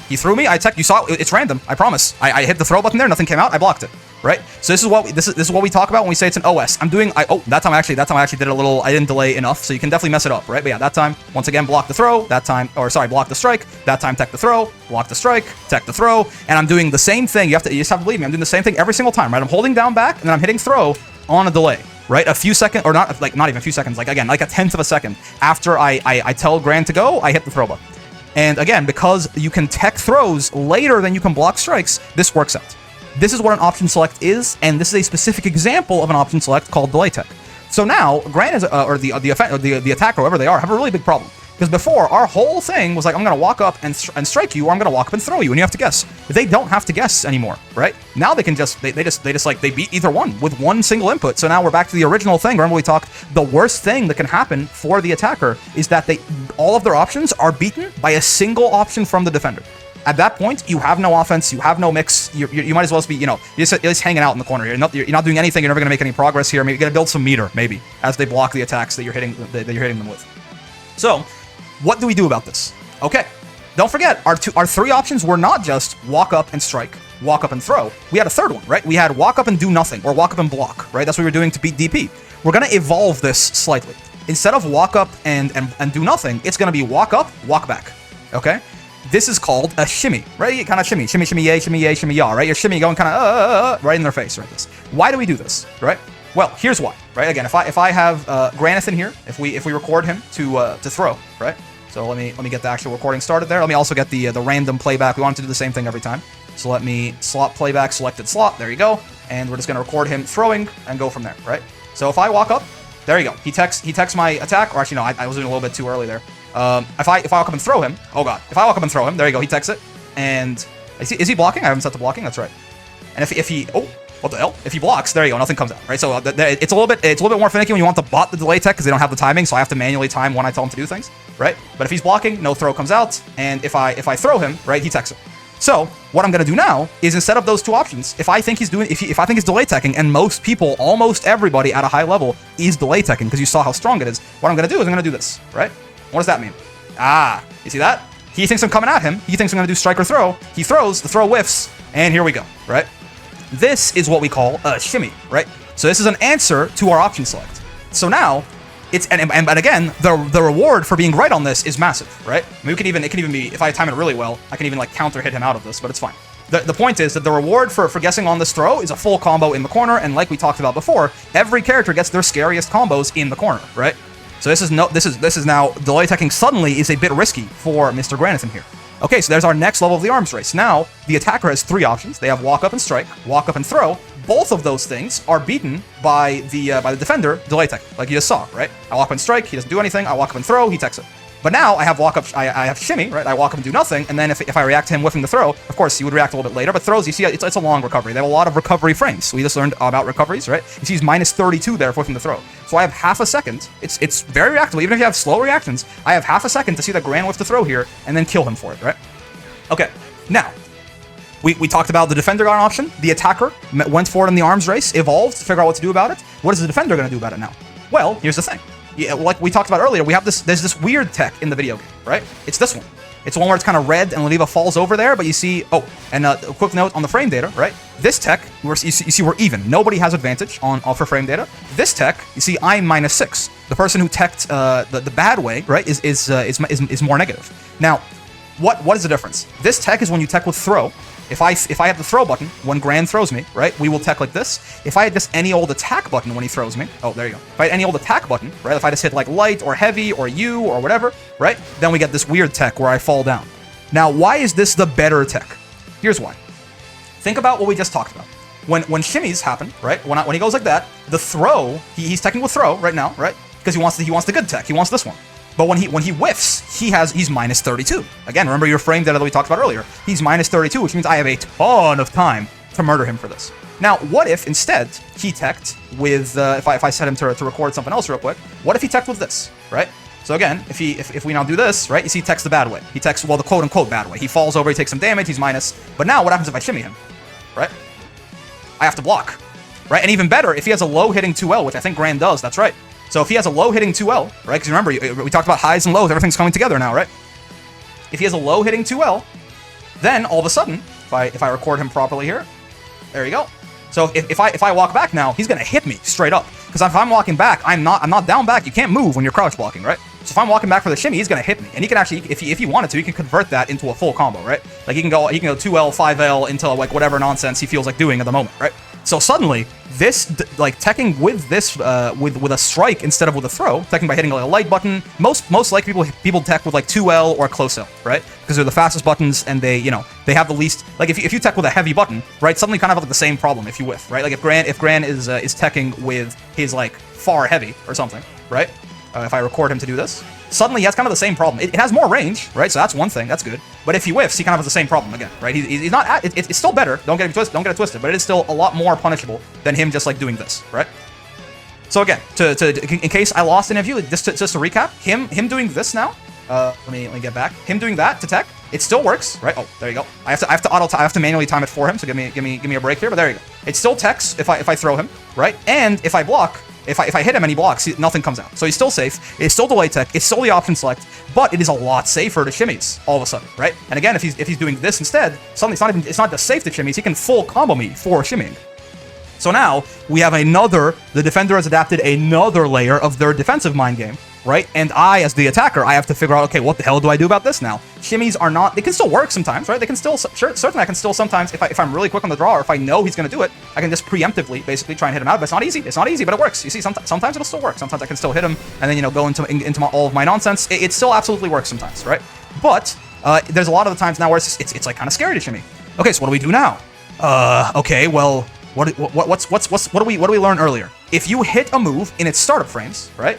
He threw me, I teched. You saw it, it's random, I promise. I hit the throw button there, nothing came out, I blocked it. Right, so this is what we talk about when we say it's an OS. That time I actually did a little. I didn't delay enough, so you can definitely mess it up, right? But yeah, that time once again block the throw. That time, block the strike. That time tech the throw, block the strike, tech the throw, and I'm doing the same thing. You just have to believe me. I'm doing the same thing every single time, right? I'm holding down back and then I'm hitting throw on a delay, right? A few seconds, or not even a few seconds. Like again, like a tenth of a second after I tell Gran to go, I hit the throw button. And again, because you can tech throws later than you can block strikes, this works out. This is what an option select is, and this is a specific example of an option select called delay tech. So now, Gran is, or the attacker, whoever they are, have a really big problem. Because before, our whole thing was like, I'm going to walk up and strike you, or I'm going to walk up and throw you, and you have to guess. They don't have to guess anymore, right? Now they can just, they beat either one with one single input. So now we're back to the original thing. Remember we talked, the worst thing that can happen for the attacker is that all of their options are beaten by a single option from the defender. At that point, you have no offense, you have no mix, you might as well just be, you're just hanging out in the corner. You're not doing anything, you're never going to make any progress here. Maybe you're going to build some meter, maybe, as they block the attacks that you're hitting them with. So, what do we do about this? Okay, don't forget, our three options were not just walk up and strike, walk up and throw. We had a third one, right? We had walk up and do nothing, or walk up and block, right? That's what we were doing to beat DP. We're going to evolve this slightly. Instead of walk up and do nothing, it's going to be walk up, walk back, okay? This is called a shimmy, right? You kind of shimmy, yay, shimmy, yaw, right? You're shimmy going kind of right in their face, right? This. Why do we do this, right? Well, here's why, right? Again, if I have Granith in here, if we record him to throw, right? So let me get the actual recording started there. Let me also get the random playback. We want to do the same thing every time. So let me slot playback, selected slot. There you go. And we're just going to record him throwing and go from there, right? So if I walk up, there you go. He texts my attack, or actually no, I was doing a little bit too early there. If I walk up and throw him, oh god, if I walk up and throw him, there you go, he techs it, and is he blocking? I haven't set to blocking. That's right. And if he, oh, what the hell? If he blocks, there you go, nothing comes out, right? So it's a little bit more finicky when you want to bot the delay tech because they don't have the timing, so I have to manually time when I tell him to do things, right? But if he's blocking, no throw comes out, and if I throw him, right, he techs it. So what I'm gonna do now is instead of those two options, if I think he's delay teching, and most people, almost everybody at a high level is delay teching because you saw how strong it is, what I'm gonna do is I'm gonna do this, right? What does that mean? Ah, you see that? He thinks I'm coming at him. He thinks I'm going to do strike or throw. He throws, the throw whiffs, and here we go, right? This is what we call a shimmy, right? So this is an answer to our option select. So now, but again, the reward for being right on this is massive, right? I mean, it can even be, if I time it really well, I can even like counter hit him out of this, but it's fine. The point is that the reward for guessing on this throw is a full combo in the corner, and like we talked about before, every character gets their scariest combos in the corner, right? So this is now delay teching suddenly is a bit risky for Mr. Graniton here. Okay, so there's our next level of the arms race. Now, the attacker has 3 options. They have walk up and strike, walk up and throw. Both of those things are beaten by the defender delay tech, like you just saw, right? I walk up and strike, he doesn't do anything. I walk up and throw, he techs it. But now I have walk up, I have shimmy, right? I walk up and do nothing, and then if I react to him whiffing the throw, of course he would react a little bit later. But throws, you see, it's a long recovery. They have a lot of recovery frames. We just learned about recoveries, right? You see, he's minus 32 there for whiffing the throw. So I have half a second. It's very reactable. Even if you have slow reactions, I have half a second to see the Gran whiff the throw here, and then kill him for it, right? Okay, now. We talked about the defender got an option. The attacker went forward in the arms race, evolved to figure out what to do about it. What is the defender going to do about it now? Well, here's the thing. Yeah, like we talked about earlier, there's this weird tech in the video game, right? It's this one. It's one where it's kind of red and Leva falls over there, but you see, oh, and a quick note on the frame data, right? This tech, you see we're even. Nobody has advantage for frame data. This tech, you see I'm -6. The person who teched the bad way, right, is more negative. Now, what is the difference? This tech is when you tech with throw. If I have the throw button, when Gran throws me, right, we will tech like this. If I had just any old attack button when he throws me, oh, there you go. If I had any old attack button, right, if I just hit like light or heavy or U or whatever, right, then we get this weird tech where I fall down. Now, why is this the better tech? Here's why. Think about what we just talked about. When shimmies happen, right, when he goes like that, the throw, he's teching with throw right now, right, because he wants the good tech. He wants this one. But when he whiffs, he's minus 32. Again, remember your frame data that we talked about earlier. He's minus 32, which means I have a ton of time to murder him for this. Now, what if instead he teched with if I set him to record something else real quick? What if he teched with this, right? So again, if we now do this, right? You see, he techs the bad way. He techs, well, the quote unquote bad way. He falls over, he takes some damage, he's minus. But now, what happens if I shimmy him, right? I have to block, right? And even better, if he has a low hitting 2L, which I think Gran does, that's right. So if he has a low hitting 2L, right? Because remember, we talked about highs and lows, everything's coming together now, right? If he has a low hitting 2L, then all of a sudden, if I record him properly here, there you go. So if I walk back now, he's gonna hit me straight up. Because if I'm walking back, I'm not down back. You can't move when you're crouch blocking, right? So if I'm walking back for the shimmy, he's gonna hit me, and he can actually, if he wanted to, he can convert that into a full combo, right? Like he can go 2L, 5L into like whatever nonsense he feels like doing at the moment, right? So suddenly, this, like, teching with this, with a strike instead of with a throw, teching by hitting like a light button, most likely people tech with like 2L or close L, right? Because they're the fastest buttons and they have the least, like if you tech with a heavy button, right, suddenly you kind of have like the same problem if you whiff, right? Like if Gran is teching with his like far heavy or something, right? If I record him to do this, suddenly he has kind of the same problem. It has more range, right? So that's one thing, that's good. But if he whiffs, he kind of has the same problem again, right? He's not. It's still better. Don't get it twisted. But it is still a lot more punishable than him just like doing this, right? So again, in case I lost any of you, just to recap, him doing this now. Let me get back. Him doing that to tech, it still works, right? Oh, there you go. I have to manually time it for him. So give me a break here. But there you go. It still techs if I throw him, right? And if I block. If I hit him and he blocks, nothing comes out. So he's still safe. It's still delay tech. It's still the option select, but it is a lot safer to shimmies all of a sudden, right? And again, if he's doing this instead, suddenly it's not just safe to shimmies. He can full combo me for shimmying. So now we have the defender has adapted another layer of their defensive mind game, right? And I, as the attacker, I have to figure out, okay, what the hell do I do about this now? Shimmies are not, they can still work sometimes, right? They can still, certainly I can still sometimes, if I'm really quick on the draw, or if I know he's going to do it, I can just preemptively basically try and hit him out. But it's not easy, but it works. You see, sometimes it'll still work. Sometimes I can still hit him and then, go into all of my nonsense. It still absolutely works sometimes, right? But there's a lot of the times now where it's like kind of scary to shimmy. Okay, so what do we do now? Okay, well, what do we learn earlier? If you hit a move in its startup frames, right,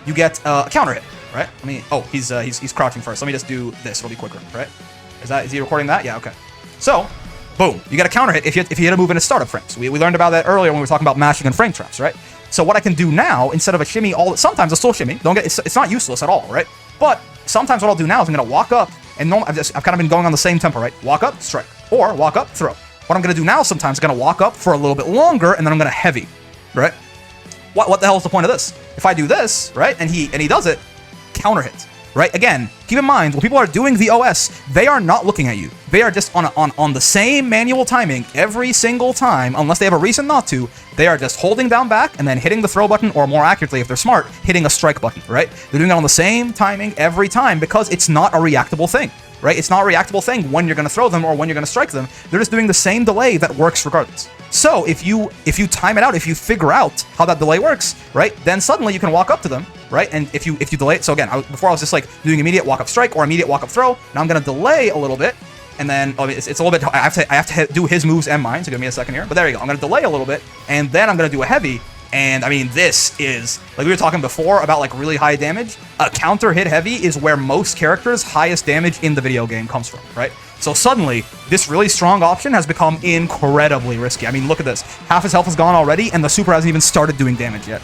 you get a counter hit, right? He's crouching first. Let me just do this. It'll be quicker, right? Is he recording that? Yeah, okay. So, boom, you get a counter hit if you hit a move in its startup frames. We learned about that earlier when we were talking about mashing and frame traps, right? So what I can do now, instead of a shimmy, sometimes I'll still shimmy. It's not useless at all, right? But sometimes what I'll do now is I'm gonna walk up, and I've kind of been going on the same tempo, right? Walk up, strike, or walk up, throw. What I'm gonna do now sometimes is gonna walk up for a little bit longer, and then I'm gonna heavy, right? What the hell is the point of this? If I do this, right, and he does it, counter hit, right? Again, keep in mind, when people are doing the OS, they are not looking at you. They are just on the same manual timing every single time, unless they have a reason not to. They are just holding down back and then hitting the throw button, or more accurately, if they're smart, hitting a strike button, right? They're doing it on the same timing every time because it's not a reactable thing, right? It's not a reactable thing when you're going to throw them or when you're going to strike them. They're just doing the same delay that works regardless. So if you time it out, if you figure out how that delay works, right, then suddenly you can walk up to them, right? And if you delay it, so again, before I was just like doing immediate walk up strike or immediate walk up throw. Now I'm gonna delay a little bit, and then it's a little bit. I have to do his moves and mine. So give me a second here. But there you go. I'm gonna delay a little bit, and then I'm gonna do a heavy. And I mean, this is, like we were talking before about like really high damage. A counter hit heavy is where most characters' highest damage in the video game comes from, right? So suddenly, this really strong option has become incredibly risky. I mean, look at this. Half his health is gone already, and the super hasn't even started doing damage yet.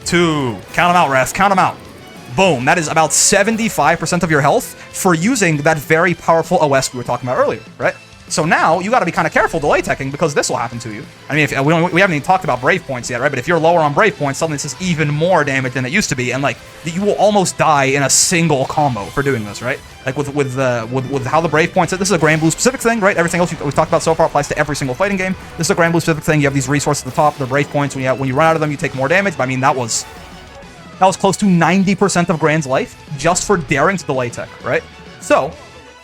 2. Count them out, ref. Count them out. Boom. That is about 75% of your health for using that very powerful OS we were talking about earlier, right? So now, you got to be kind of careful delay teching because this will happen to you. I mean, we haven't even talked about Brave points yet, right? But if you're lower on Brave points, suddenly this is even more damage than it used to be. And like, you will almost die in a single combo for doing this, right? Like with how the Brave points, this is a Granblue specific thing, right? Everything else we've talked about so far applies to every single fighting game. This is a Granblue specific thing. You have these resources at the top, the Brave points. When you run out of them, you take more damage. But I mean, that was close to 90% of Gran's life just for daring to delay tech, right? So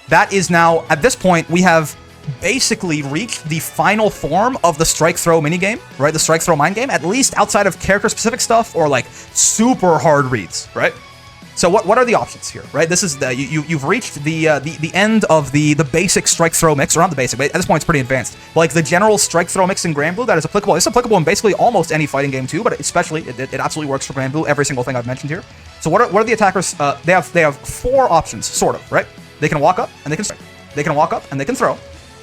that is now, at this point, we have basically reached the final form of the strike throw minigame, right? The strike throw mind game, at least outside of character specific stuff or like super hard reads, right? So what are the options here, right? This is the you've reached the end of the basic strike throw mix, or not the basic, but at this point it's pretty advanced. But like the general strike throw mix in Granblue that is applicable. It's applicable in basically almost any fighting game too, but especially it absolutely works for Granblue. Every single thing I've mentioned here. So what are the attackers? They have 4 options, sort of, right? They can walk up and they can strike. They can walk up and they can throw.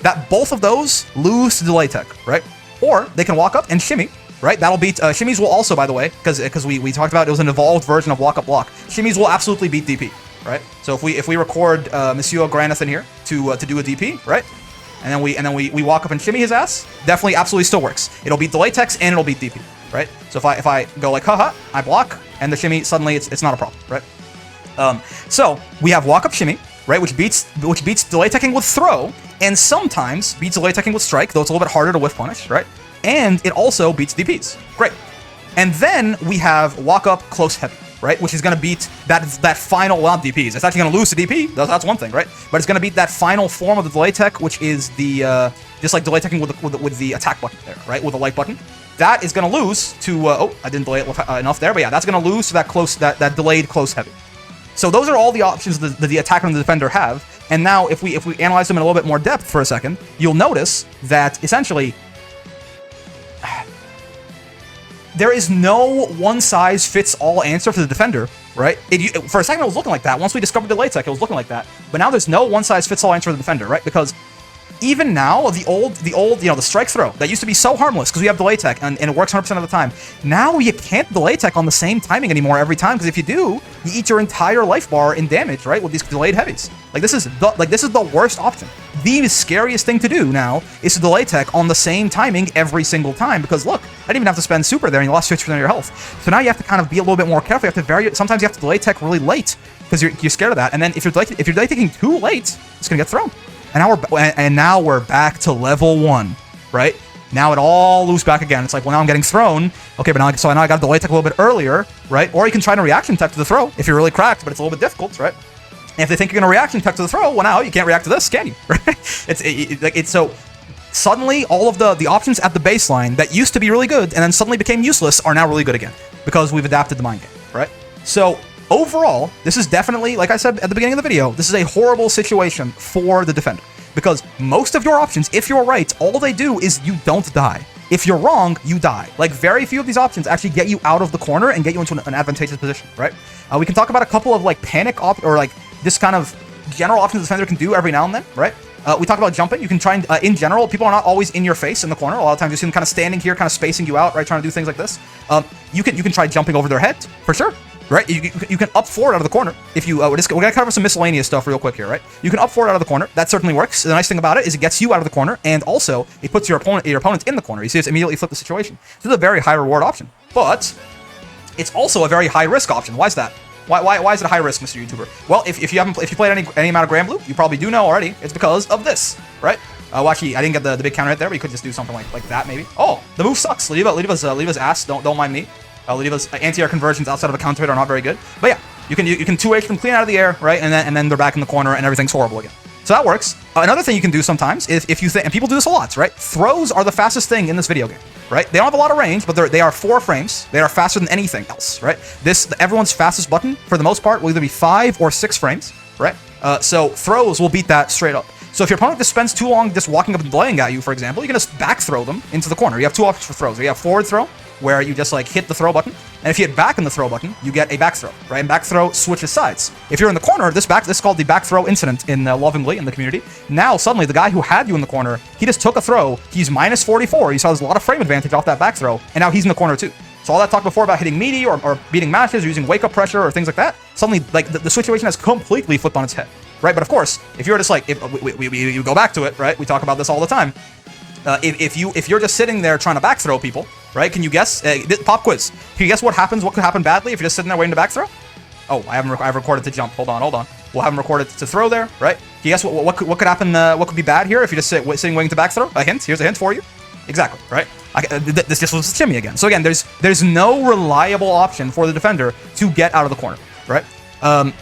That both of those lose to delay tech, right? Or they can walk up and shimmy, right? That'll beat shimmies will also, by the way, because we talked about it was an evolved version of walk up block. Shimmies will absolutely beat DP, right? So if we record Monsieur Granathan here to do a DP, right? And then we walk up and shimmy his ass, definitely absolutely still works. It'll beat delay techs and it'll beat DP, right? So if I go like haha, I block and the shimmy, suddenly it's not a problem, right? So we have walk up shimmy, right, which beats delay teching with throw, and sometimes beats delay teching with strike, though it's a little bit harder to whiff punish, right? And it also beats DPs. Great. And then we have walk up close heavy, right, which is going to beat that final, well, not DPs. It's actually going to lose to DP. That's one thing, right? But it's going to beat that final form of the delay tech, which is the just like delay teching with the attack button there, right, with the light button. That is going to lose to I didn't delay it enough there, but yeah, that's going to lose to that delayed close heavy. So those are all the options that the attacker and the defender have. And now if we analyze them in a little bit more depth for a second, you'll notice that essentially there is no one-size-fits-all answer for the defender, right? For a second it was looking like that. Once we discovered delay tech, it was looking like that. But now there's no one-size-fits-all answer for the defender, right? Because even now, the old, the strike throw that used to be so harmless because we have delay tech and it works 100% of the time. Now you can't delay tech on the same timing anymore every time, because if you do, you eat your entire life bar in damage, right? With these delayed heavies. Like this is the worst option. The scariest thing to do now is to delay tech on the same timing every single time, because look, I didn't even have to spend super there and you lost 50% of your health. So now you have to kind of be a little bit more careful. You have to vary. Sometimes you have to delay tech really late because you're scared of that. And then if you're delay teching too late, it's gonna get thrown. And now we're back to level 1, right? Now it all loops back again. It's like, well, now I'm getting thrown. Okay, but now I got to delay tech a little bit earlier, right? Or you can try to reaction tech to the throw if you're really cracked, but it's a little bit difficult, right? And if they think you're gonna reaction tech to the throw, well, now you can't react to this, can you? Right? So suddenly all of the options at the baseline that used to be really good and then suddenly became useless are now really good again because we've adapted the mind game, right? So overall, this is definitely, like I said at the beginning of the video, this is a horrible situation for the defender. Because most of your options, if you're right, all they do is you don't die. If you're wrong, you die. Like, very few of these options actually get you out of the corner and get you into an advantageous position, right? We can talk about a couple of, like, panic or, like, this kind of general options the defender can do every now and then, right? We talk about jumping. You can try and, in general, people are not always in your face in the corner. A lot of times you see them kind of standing here, kind of spacing you out, right? Trying to do things like this. You can try jumping over their head, for sure. Right? You can up forward out of the corner. If you, we're going to cover some miscellaneous stuff real quick here, right? You can up forward out of the corner. That certainly works. The nice thing about it is it gets you out of the corner, and also it puts your opponent in the corner. You see, it's immediately flip the situation. This is a very high reward option, but it's also a very high risk option. Why is that? Why is it high risk, Mr. YouTuber? Well, if you played any amount of Granblue, you probably do know already. It's because of this, right? Well, actually, I didn't get the big counter hit there, but you could just do something like that maybe. Oh, the move sucks. Leave his ass. Don't mind me. Levi's anti-air conversions outside of a counter hit are not very good. But yeah, you can 2H them clean out of the air, right? And then they're back in the corner and everything's horrible again. So that works. Another thing you can do sometimes is if you think, and people do this a lot, right? Throws are the fastest thing in this video game, right? They don't have a lot of range, but they are 4 frames. They are faster than anything else, right? Everyone's fastest button, for the most part, will either be 5 or 6 frames, right? So throws will beat that straight up. So if your opponent just spends too long just walking up and delaying at you, for example, you can just back throw them into the corner. You have 2 options for throws. You have forward throw, where you just like hit the throw button, and if you hit back in the throw button, you get a back throw, right? And back throw switches sides. If you're in the corner, this is called the back throw incident in lovingly in the community. Now suddenly the guy who had you in the corner, he just took a throw. He's minus 44. He saw there's a lot of frame advantage off that back throw, and now he's in the corner too. So all that talk before about hitting meaty or beating matches or using wake up pressure or things like that, suddenly like the situation has completely flipped on its head, right? But of course, if you're just like, if we go back to it, right? We talk about this all the time. If you're just sitting there trying to back throw people, right? Can you guess? Pop quiz. Can you guess what happens? What could happen badly if you're just sitting there waiting to back throw? Oh, I've recorded to jump. Hold on. We'll have him recorded to throw there, right? Can you guess what could happen? What could be bad here if you just sitting waiting to back throw? A hint. Here's a hint for you. Exactly, right? This just was shimmy again. So again, there's no reliable option for the defender to get out of the corner, right?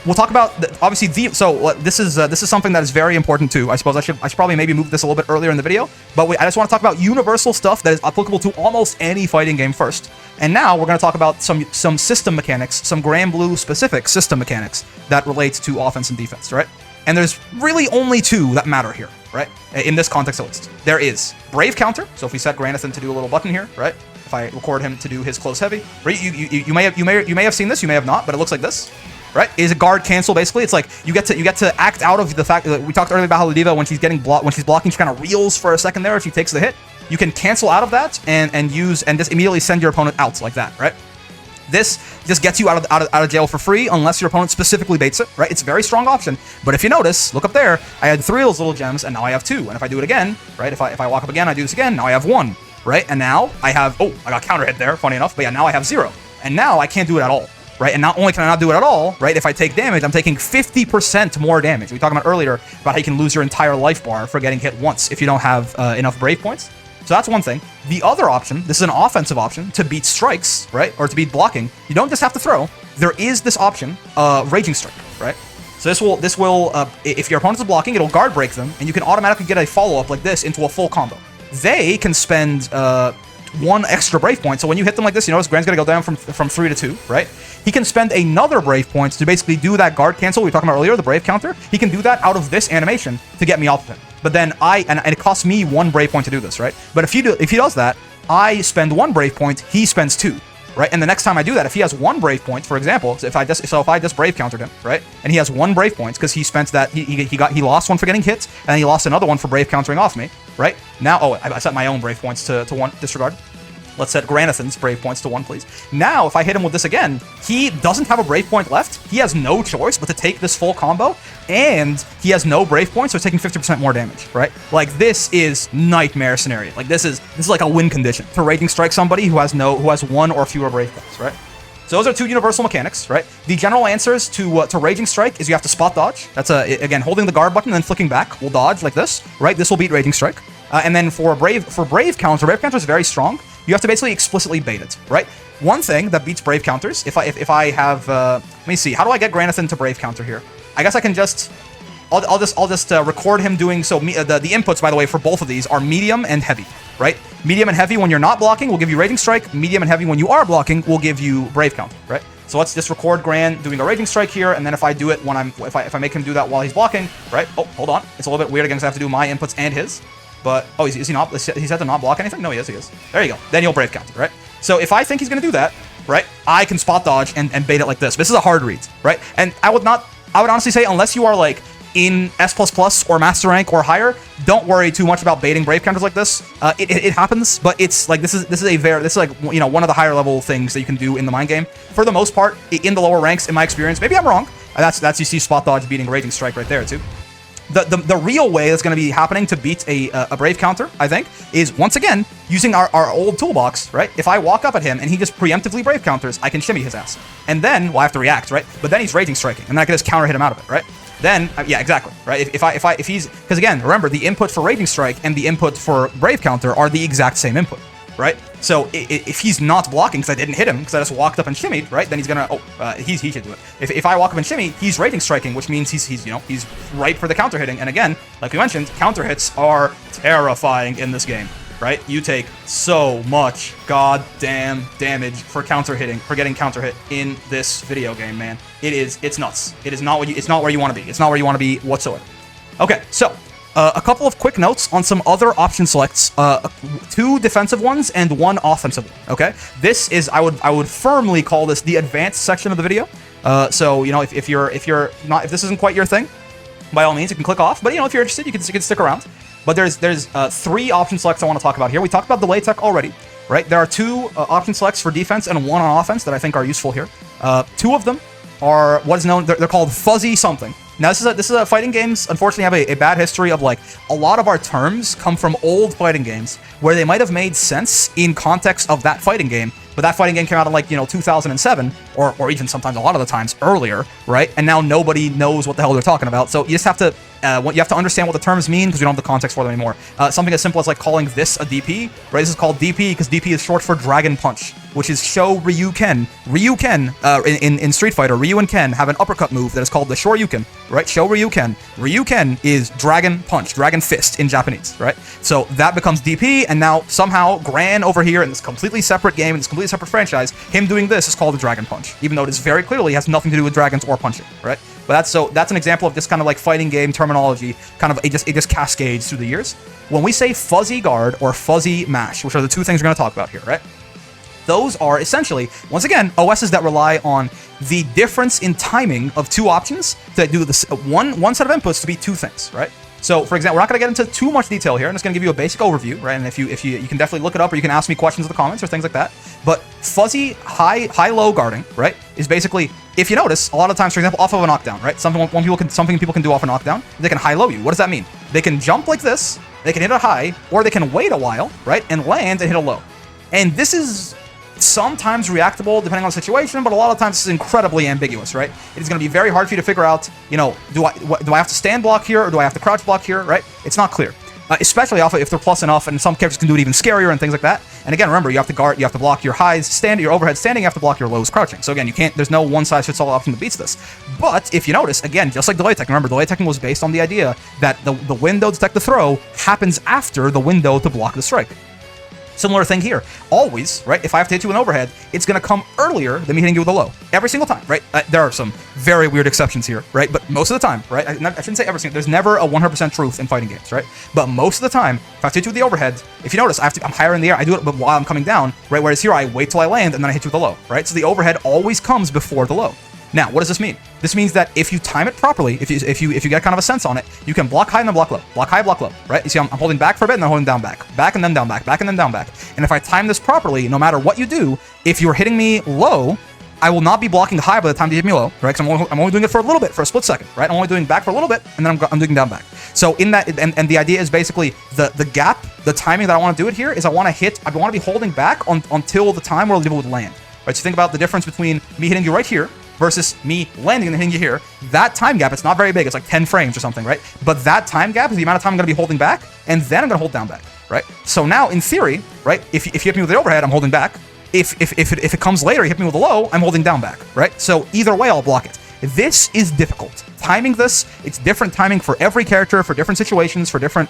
We'll talk about obviously this is something that is very important too. I suppose I should probably maybe move this a little bit earlier in the video, but I just want to talk about universal stuff that is applicable to almost any fighting game first. And now we're going to talk about some system mechanics, some Granblue specific system mechanics that relate to offense and defense, right? And there's really only 2 that matter here, right? In this context at least. There is Brave Counter. So if we set Granathan to do a little button here, right? If I record him to do his close heavy, right? You may have seen this, you may have not, but it looks like this. Right? Is a guard cancel basically. It's like you get to act out of the fact that we talked earlier about how Ladiva, when she's blocking, she kind of reels for a second there if she takes the hit. You can cancel out of that and just immediately send your opponent out like that, right? This just gets you out of jail for free unless your opponent specifically baits it, right? It's a very strong option. But if you notice, look up there, I had 3 of those little gems and now I have 2. And if I do it again, right? If I walk up again, I do this again, now I have 1, right? And now I have, I got counter hit there, funny enough, but yeah, now I have 0. And now I can't do it at all. Right, and not only can I not do it at all, right, if I take damage, I'm taking 50% more damage. We talked about earlier about how you can lose your entire life bar for getting hit once if you don't have enough Brave points. So that's one thing. The other option, this is an offensive option, to beat strikes, right, or to beat blocking. You don't just have to throw. There is this option, Raging Strike, right? So this will if your opponent is blocking, it'll guard break them, and you can automatically get a follow-up like this into a full combo. They can spend 1 extra Brave point. So when you hit them like this, you notice Gran's gonna go down from 3 to 2, right? He can spend another Brave point to basically do that guard cancel we were talking about earlier, the Brave counter. He can do that out of this animation to get me off of him. But then and it costs me 1 Brave point to do this, right? But if he does that, I spend 1 Brave point, he spends 2. Right, and the next time I do that, if he has 1 Brave point, for example, so if I just Brave countered him, right, and he has 1 Brave point because he spent that he lost 1 for getting hit, and he lost another 1 for Brave countering off me, right? Now, I set my own Brave points to 1 disregard. Let's set Granathan's Brave points to 1, please. Now, if I hit him with this again, he doesn't have a Brave point left. He has no choice but to take this full combo, and he has no Brave points, so he's taking 50% more damage, right? Like, this is nightmare scenario. Like, this is like a win condition to Raging Strike somebody who has 1 or fewer Brave points, right? So those are 2 universal mechanics, right? The general answers to Raging Strike is you have to spot dodge. That's again holding the guard button and then flicking back will dodge like this, right? This will beat Raging Strike. And then for Brave counter is very strong. You have to basically explicitly bait it, right? One thing that beats Brave counters, if I have, let me see, how do I get Granathan to Brave counter here? I guess I can just, I'll just record him doing so. The inputs, by the way, for both of these are medium and heavy, right? Medium and heavy when you're not blocking will give you Raging Strike. Medium and heavy when you are blocking will give you Brave counter, right? So let's just record Gran doing a Raging Strike here, and then if I do it when if I make him do that while he's blocking, right? Oh, hold on, it's a little bit weird again because I have to do my inputs and his. But, oh, is he not? He's had to not block anything? No, he is. There you go. Then you'll Brave counter, right? So if I think he's going to do that, right, I can spot dodge and bait it like this. This is a hard read, right? And I would honestly say, unless you are like in S++ or Master Rank or higher, don't worry too much about baiting Brave counters like this. It happens, but it's like this is like, you know, one of the higher level things that you can do in the mind game. For the most part, in the lower ranks, in my experience, maybe I'm wrong. That's you see spot dodge beating Raging Strike right there too. The real way that's going to be happening to beat a Brave counter, I think, is once again using our old toolbox, right? If I walk up at him and he just preemptively Brave counters, I can shimmy his ass. And then, well, I have to react, right? But then he's Raging Striking, and then I can just counter hit him out of it, right? Then, yeah, exactly, right? If he's, because again, remember, the input for Raging Strike and the input for Brave counter are the exact same input. right? So if he's not blocking because I didn't hit him because I just walked up and shimmied, right? Then he's gonna he should do it. If I walk up and shimmy, he's rating striking, which means he's ripe for the counter hitting. And again, like we mentioned, counter hits are terrifying in this game, right? You take so much goddamn damage for counter hitting, for getting counter hit in this video game, man. It's nuts. It's not where you want to be. It's not where you want to be whatsoever. Okay, so a couple of quick notes on some other option selects, 2 defensive ones and 1 offensive one, okay? This is, I would firmly call this the advanced section of the video. So, you know, if this isn't quite your thing, by all means, you can click off. But, you know, if you're interested, you can stick around. But there's 3 option selects I want to talk about here. We talked about delay tech already, right? There are 2 option selects for defense and 1 on offense that I think are useful here. 2 of them are what is known, they're called fuzzy something. Now, this is a fighting games, unfortunately, have a bad history of, like, a lot of our terms come from old fighting games where they might have made sense in context of that fighting game, but that fighting game came out in, like, you know, 2007, or even sometimes a lot of the times earlier, right? And now nobody knows what the hell they're talking about. So you just have to, you have to understand what the terms mean because we don't have the context for them anymore. Something as simple as, like, calling this a DP, right? This is called DP because DP is short for Dragon Punch, which is Sho Ryu Ken. Ryu Ken, in Street Fighter, Ryu and Ken have an uppercut move that is called the Shoryuken, right? Sho Ryu Ken. Ryu Ken is Dragon Punch, Dragon Fist in Japanese, right? So that becomes DP, and now somehow Gran over here in this completely separate game, in this completely separate franchise, him doing this is called the Dragon Punch, even though it is very clearly has nothing to do with dragons or punching, right? But that's an example of this kind of like fighting game terminology, kind of it just cascades through the years. When we say fuzzy guard or fuzzy mash, which are the 2 things we're going to talk about here, right? Those are essentially, once again, OSs that rely on the difference in timing of 2 options to do this one set of inputs to be 2 things, right? So, for example, we're not going to get into too much detail here. I'm just going to give you a basic overview, right? And if you can definitely look it up, or you can ask me questions in the comments or things like that. But fuzzy high-low guarding, right, is basically, if you notice, a lot of times, for example, off of a knockdown, right? Something people can do off a knockdown. They can high-low you. What does that mean? They can jump like this, they can hit a high, or they can wait a while, right, and land and hit a low. And this is sometimes reactable depending on the situation, but a lot of times it's incredibly ambiguous, right? It is going to be very hard for you to figure out, you know, do I have to stand block here or do I have to crouch block here, right? It's not clear. Especially if they're plus enough, and some characters can do it even scarier and things like that. And again, remember, you have to guard, you have to block your highs, your overhead standing, you have to block your lows crouching. So again, there's no one-size-fits-all option that beats this. But if you notice, again, just like delay tech, remember, delay teching was based on the idea that the window to detect the throw happens after the window to block the strike. Similar thing here. Always, right, if I have to hit you with an overhead, it's going to come earlier than me hitting you with a low. Every single time, right? There are some very weird exceptions here, right? But most of the time, right? I shouldn't say every single. There's never a 100% truth in fighting games, right? But most of the time, if I have to hit you with the overhead, if you notice, I'm higher in the air. I do it while I'm coming down, right? Whereas here, I wait till I land and then I hit you with a low, right? So the overhead always comes before the low. Now, what does this mean? This means that if you time it properly, if you get kind of a sense on it, you can block high and then block low, block high, block low, right? You see, I'm holding back for a bit and then holding down back, back and then down back, back and then down back. And if I time this properly, no matter what you do, if you're hitting me low, I will not be blocking high by the time you hit me low, right? Because I'm only doing it for a little bit, for a split second, right? I'm only doing back for a little bit, and then I'm doing down back. So in that, and the idea is basically the gap, the timing that I want to do it here is I want to be holding back until the time where the would land, right? So think about the difference between me hitting you right here versus me landing and hitting you here. That time gap, it's not very big. It's like 10 frames or something, right? But that time gap is the amount of time I'm going to be holding back, and then I'm going to hold down back, right? So now, in theory, right, if you hit me with the overhead, I'm holding back. If it comes later, you hit me with a low, I'm holding down back, right? So either way, I'll block it. This is difficult. Timing this, it's different timing for every character, for different situations, for different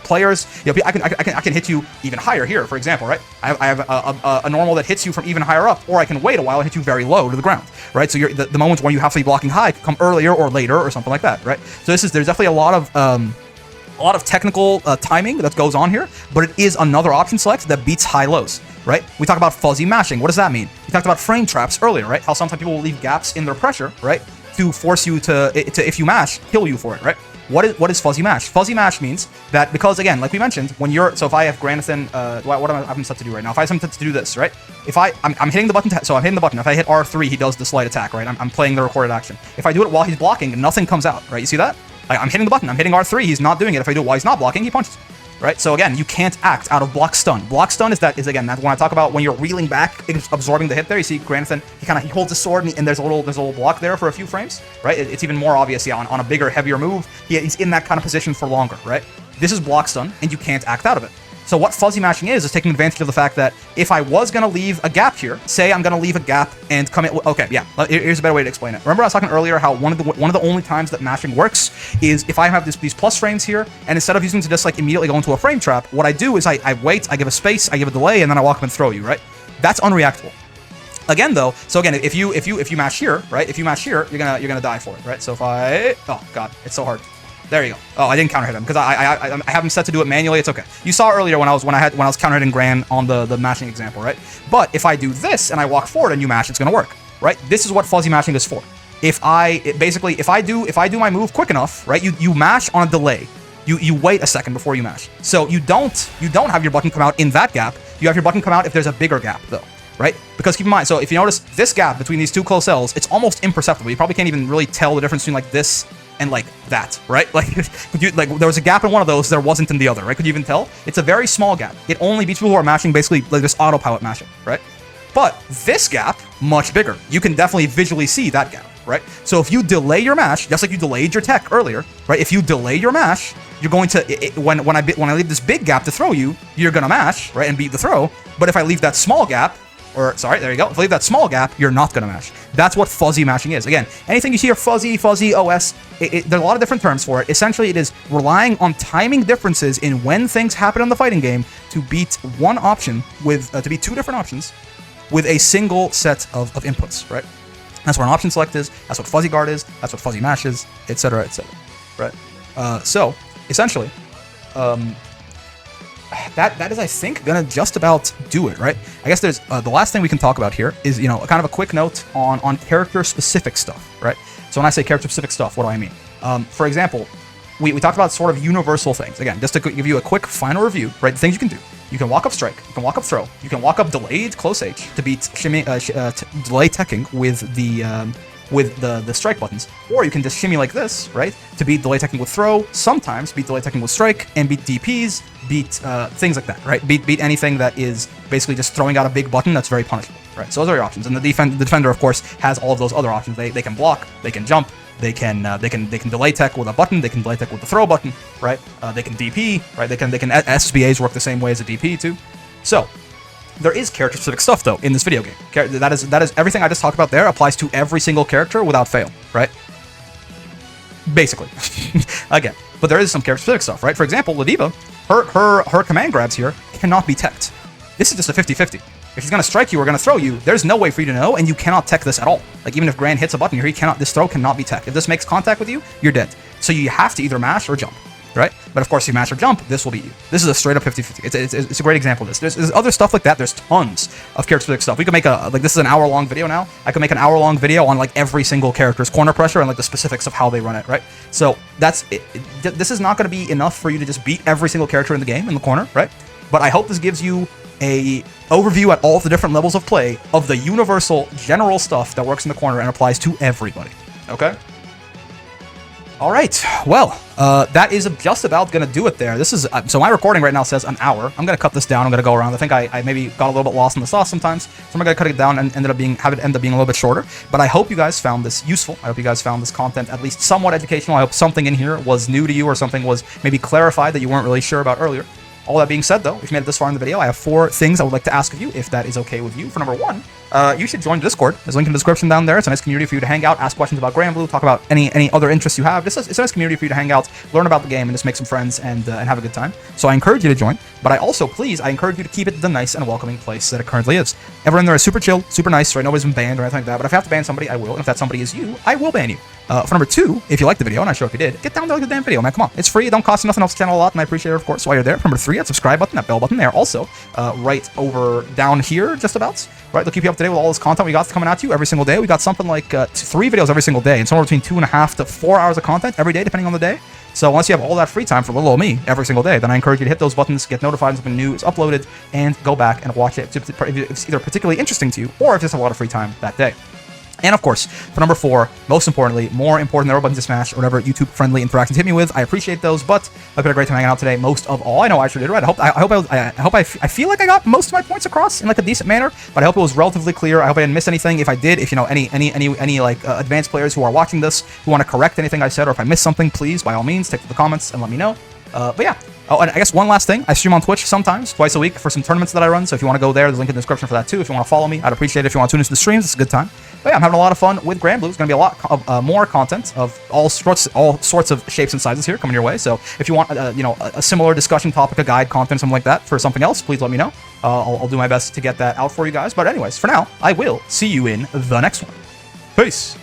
players. You know, I can hit you even higher here, for example, right? I have a normal that hits you from even higher up, or I can wait a while and hit you very low to the ground, right? So the moments when you have to be blocking high could come earlier or later or something like that, right? So there's definitely a lot of technical timing that goes on here, but it is another option select that beats high lows, right? We talk about fuzzy mashing. What does that mean? We talked about frame traps earlier, right? How sometimes people will leave gaps in their pressure, right, to force you to if you mash, kill you for it, right? What is fuzzy mash? Fuzzy mash means that because, again, like we mentioned, so if I have Granathan, what am I set to do right now? If I have something to do this, right? If I'm hitting the button, so I'm hitting the button. If I hit R3, he does the slight attack, right? I'm playing the recorded action. If I do it while he's blocking, nothing comes out, right? You see that? I'm hitting the button. I'm hitting R3. He's not doing it. If I do it while he's not blocking, he punches. Right? So again, you can't act out of block stun. Block stun is again, that's when I talk about when you're reeling back, absorbing the hit there. You see Granathan, he holds his sword and there's a little block there for a few frames, right? It's even more obvious, yeah, on a bigger, heavier move. He's in that kind of position for longer, right? This is block stun, and you can't act out of it. So what fuzzy mashing is taking advantage of the fact that if I was going to leave a gap here, say I'm going to leave a gap and come in, okay, yeah, here's a better way to explain it. Remember I was talking earlier how one of the only times that mashing works is if I have these plus frames here, and instead of using to just like immediately go into a frame trap, what I do is I wait, I give a space, I give a delay, and then I walk up and throw you, right? That's unreactable. Again, though, so again, if you mash here, right? If you mash here, you're gonna die for it, right? So if oh god, it's so hard. There you go. Oh, I didn't counter hit him because I have him set to do it manually. It's okay. You saw earlier when I was counter hitting Gran on the mashing example, right? But if I do this and I walk forward and you mash, it's gonna work, right? This is what fuzzy mashing is for. If I do my move quick enough, right? You mash on a delay. You wait a second before you mash. So you don't have your button come out in that gap. You have your button come out if there's a bigger gap though. Right? Because keep in mind, so if you notice this gap between these two close cells, it's almost imperceptible. You probably can't even really tell the difference between like this and like that, right? Like, there was a gap in one of those, there wasn't in the other, right? Could you even tell? It's a very small gap. It only beats people who are mashing basically like this autopilot mashing, right? But this gap, much bigger. You can definitely visually see that gap, right? So if you delay your mash, just like you delayed your tech earlier, right? If you delay your mash, you're going to, when I leave this big gap to throw you, you're gonna mash, right? And beat the throw. But if I leave that small gap, sorry, there you go. If I leave that small gap, you're not going to mash. That's what fuzzy mashing is. Again, anything you see here, fuzzy, OS, there's a lot of different terms for it. Essentially, it is relying on timing differences in when things happen in the fighting game to beat one option with, to beat two different options with a single set of inputs, right? That's what an option select is. That's what fuzzy guard is. That's what fuzzy mash is, etc., right? So, essentially, that is, I think, gonna just about do it, right? I guess there's the last thing we can talk about here is, you know, kind of a quick note on character-specific stuff, right? So when I say character-specific stuff, what do I mean? For example, we talked about sort of universal things. Again, just to give you a quick final review, right? The things you can do. You can walk up strike, you can walk up throw, you can walk up delayed close H to beat delay teching with the strike buttons, or you can just shimmy like this, right, to beat delay teching with throw, sometimes beat delay teching with strike, and beat DPs, beat things like that, right? Beat anything that is basically just throwing out a big button that's very punishable, right? So those are your options, and the defender, of course, has all of those other options. They can block, they can jump, they can delay tech with a button, they can delay tech with the throw button, right? They can DP, right? They can SSBAs work the same way as a DP too. So there is character-specific stuff, though, in this video game. That is everything I just talked about there applies to every single character without fail, right? Basically. Again. But there is some character-specific stuff, right? For example, Ladiva, her command grabs here cannot be teched. This is just a 50-50. If he's going to strike you or going to throw you, there's no way for you to know, and you cannot tech this at all. Like, even if Gran hits a button here, this throw cannot be teched. If this makes contact with you, you're dead. So you have to either mash or jump. Right? But of course, if you mash or jump, this will beat you. This is a straight up 50-50. It's a great example of this. There's other stuff like that. There's tons of character-specific stuff. We could make this is an hour-long video now. I could make an hour-long video on like every single character's corner pressure and like the specifics of how they run it, right? So that's it. This is not going to be enough for you to just beat every single character in the game in the corner, right? But I hope this gives you a overview at all of the different levels of play of the universal general stuff that works in the corner and applies to everybody. Okay? All right, well, that is just about going to do it there. This is, so my recording right now says an hour. I'm going to cut this down. I'm going to go around. I think I maybe got a little bit lost in the sauce sometimes, so I'm going to cut it down and have it end up being a little bit shorter. But I hope you guys found this useful. I hope you guys found this content at least somewhat educational. I hope something in here was new to you or something was maybe clarified that you weren't really sure about earlier. All that being said, though, if you made it this far in the video, I have 4 things I would like to ask of you, if that is okay with you. For number 1, you should join the Discord. There's a link in the description down there. It's a nice community for you to hang out, ask questions about Granblue, talk about any other interests you have. It's a nice community for you to hang out, learn about the game, and just make some friends and have a good time. So I encourage you to join. But I encourage you to keep it the nice and welcoming place that it currently is. Everyone there is super chill, super nice, right? Nobody's been banned or anything like that. But if I have to ban somebody, I will. And if that somebody is you, I will ban you. For number 2, if you liked the video, and I'm sure if you did, get down there, like the damn video, man. Come on. It's free. It don't cost you nothing else to channel a lot, and I appreciate it, of course, while you're there. For number 3, that subscribe button, that bell button, they are also right over down here, just about. Right, they'll keep you up to date with all this content we got coming at you every single day. We got something like 3 videos every single day, and somewhere between 2.5 to 4 hours of content every day, depending on the day. So once you have all that free time for little old me every single day, then I encourage you to hit those buttons, get notified when something new is uploaded, and go back and watch it if it's either particularly interesting to you or if you just have a lot of free time that day. And of course, for number 4, most importantly, more important than our buttons to smash or whatever YouTube-friendly interactions hit me with, I appreciate those, but I've had a great time hanging out today. Most of all, I know I sure did right. I feel like I got most of my points across in like a decent manner, but I hope it was relatively clear. I hope I didn't miss anything. If I did, if you know any like advanced players who are watching this who want to correct anything I said, or if I missed something, please by all means take to the comments and let me know. But yeah, Oh, and I guess one last thing. I stream on Twitch sometimes, twice a week for some tournaments that I run. So if you want to go there, there's a link in the description for that too. If you want to follow me, I'd appreciate it. If you want to tune into the streams, it's a good time. But yeah, I'm having a lot of fun with Granblue. There's going to be a lot of more content of all sorts of shapes and sizes here coming your way. So if you want, a similar discussion topic, a guide, content, something like that for something else, please let me know. I'll do my best to get that out for you guys. But anyways, for now, I will see you in the next one. Peace.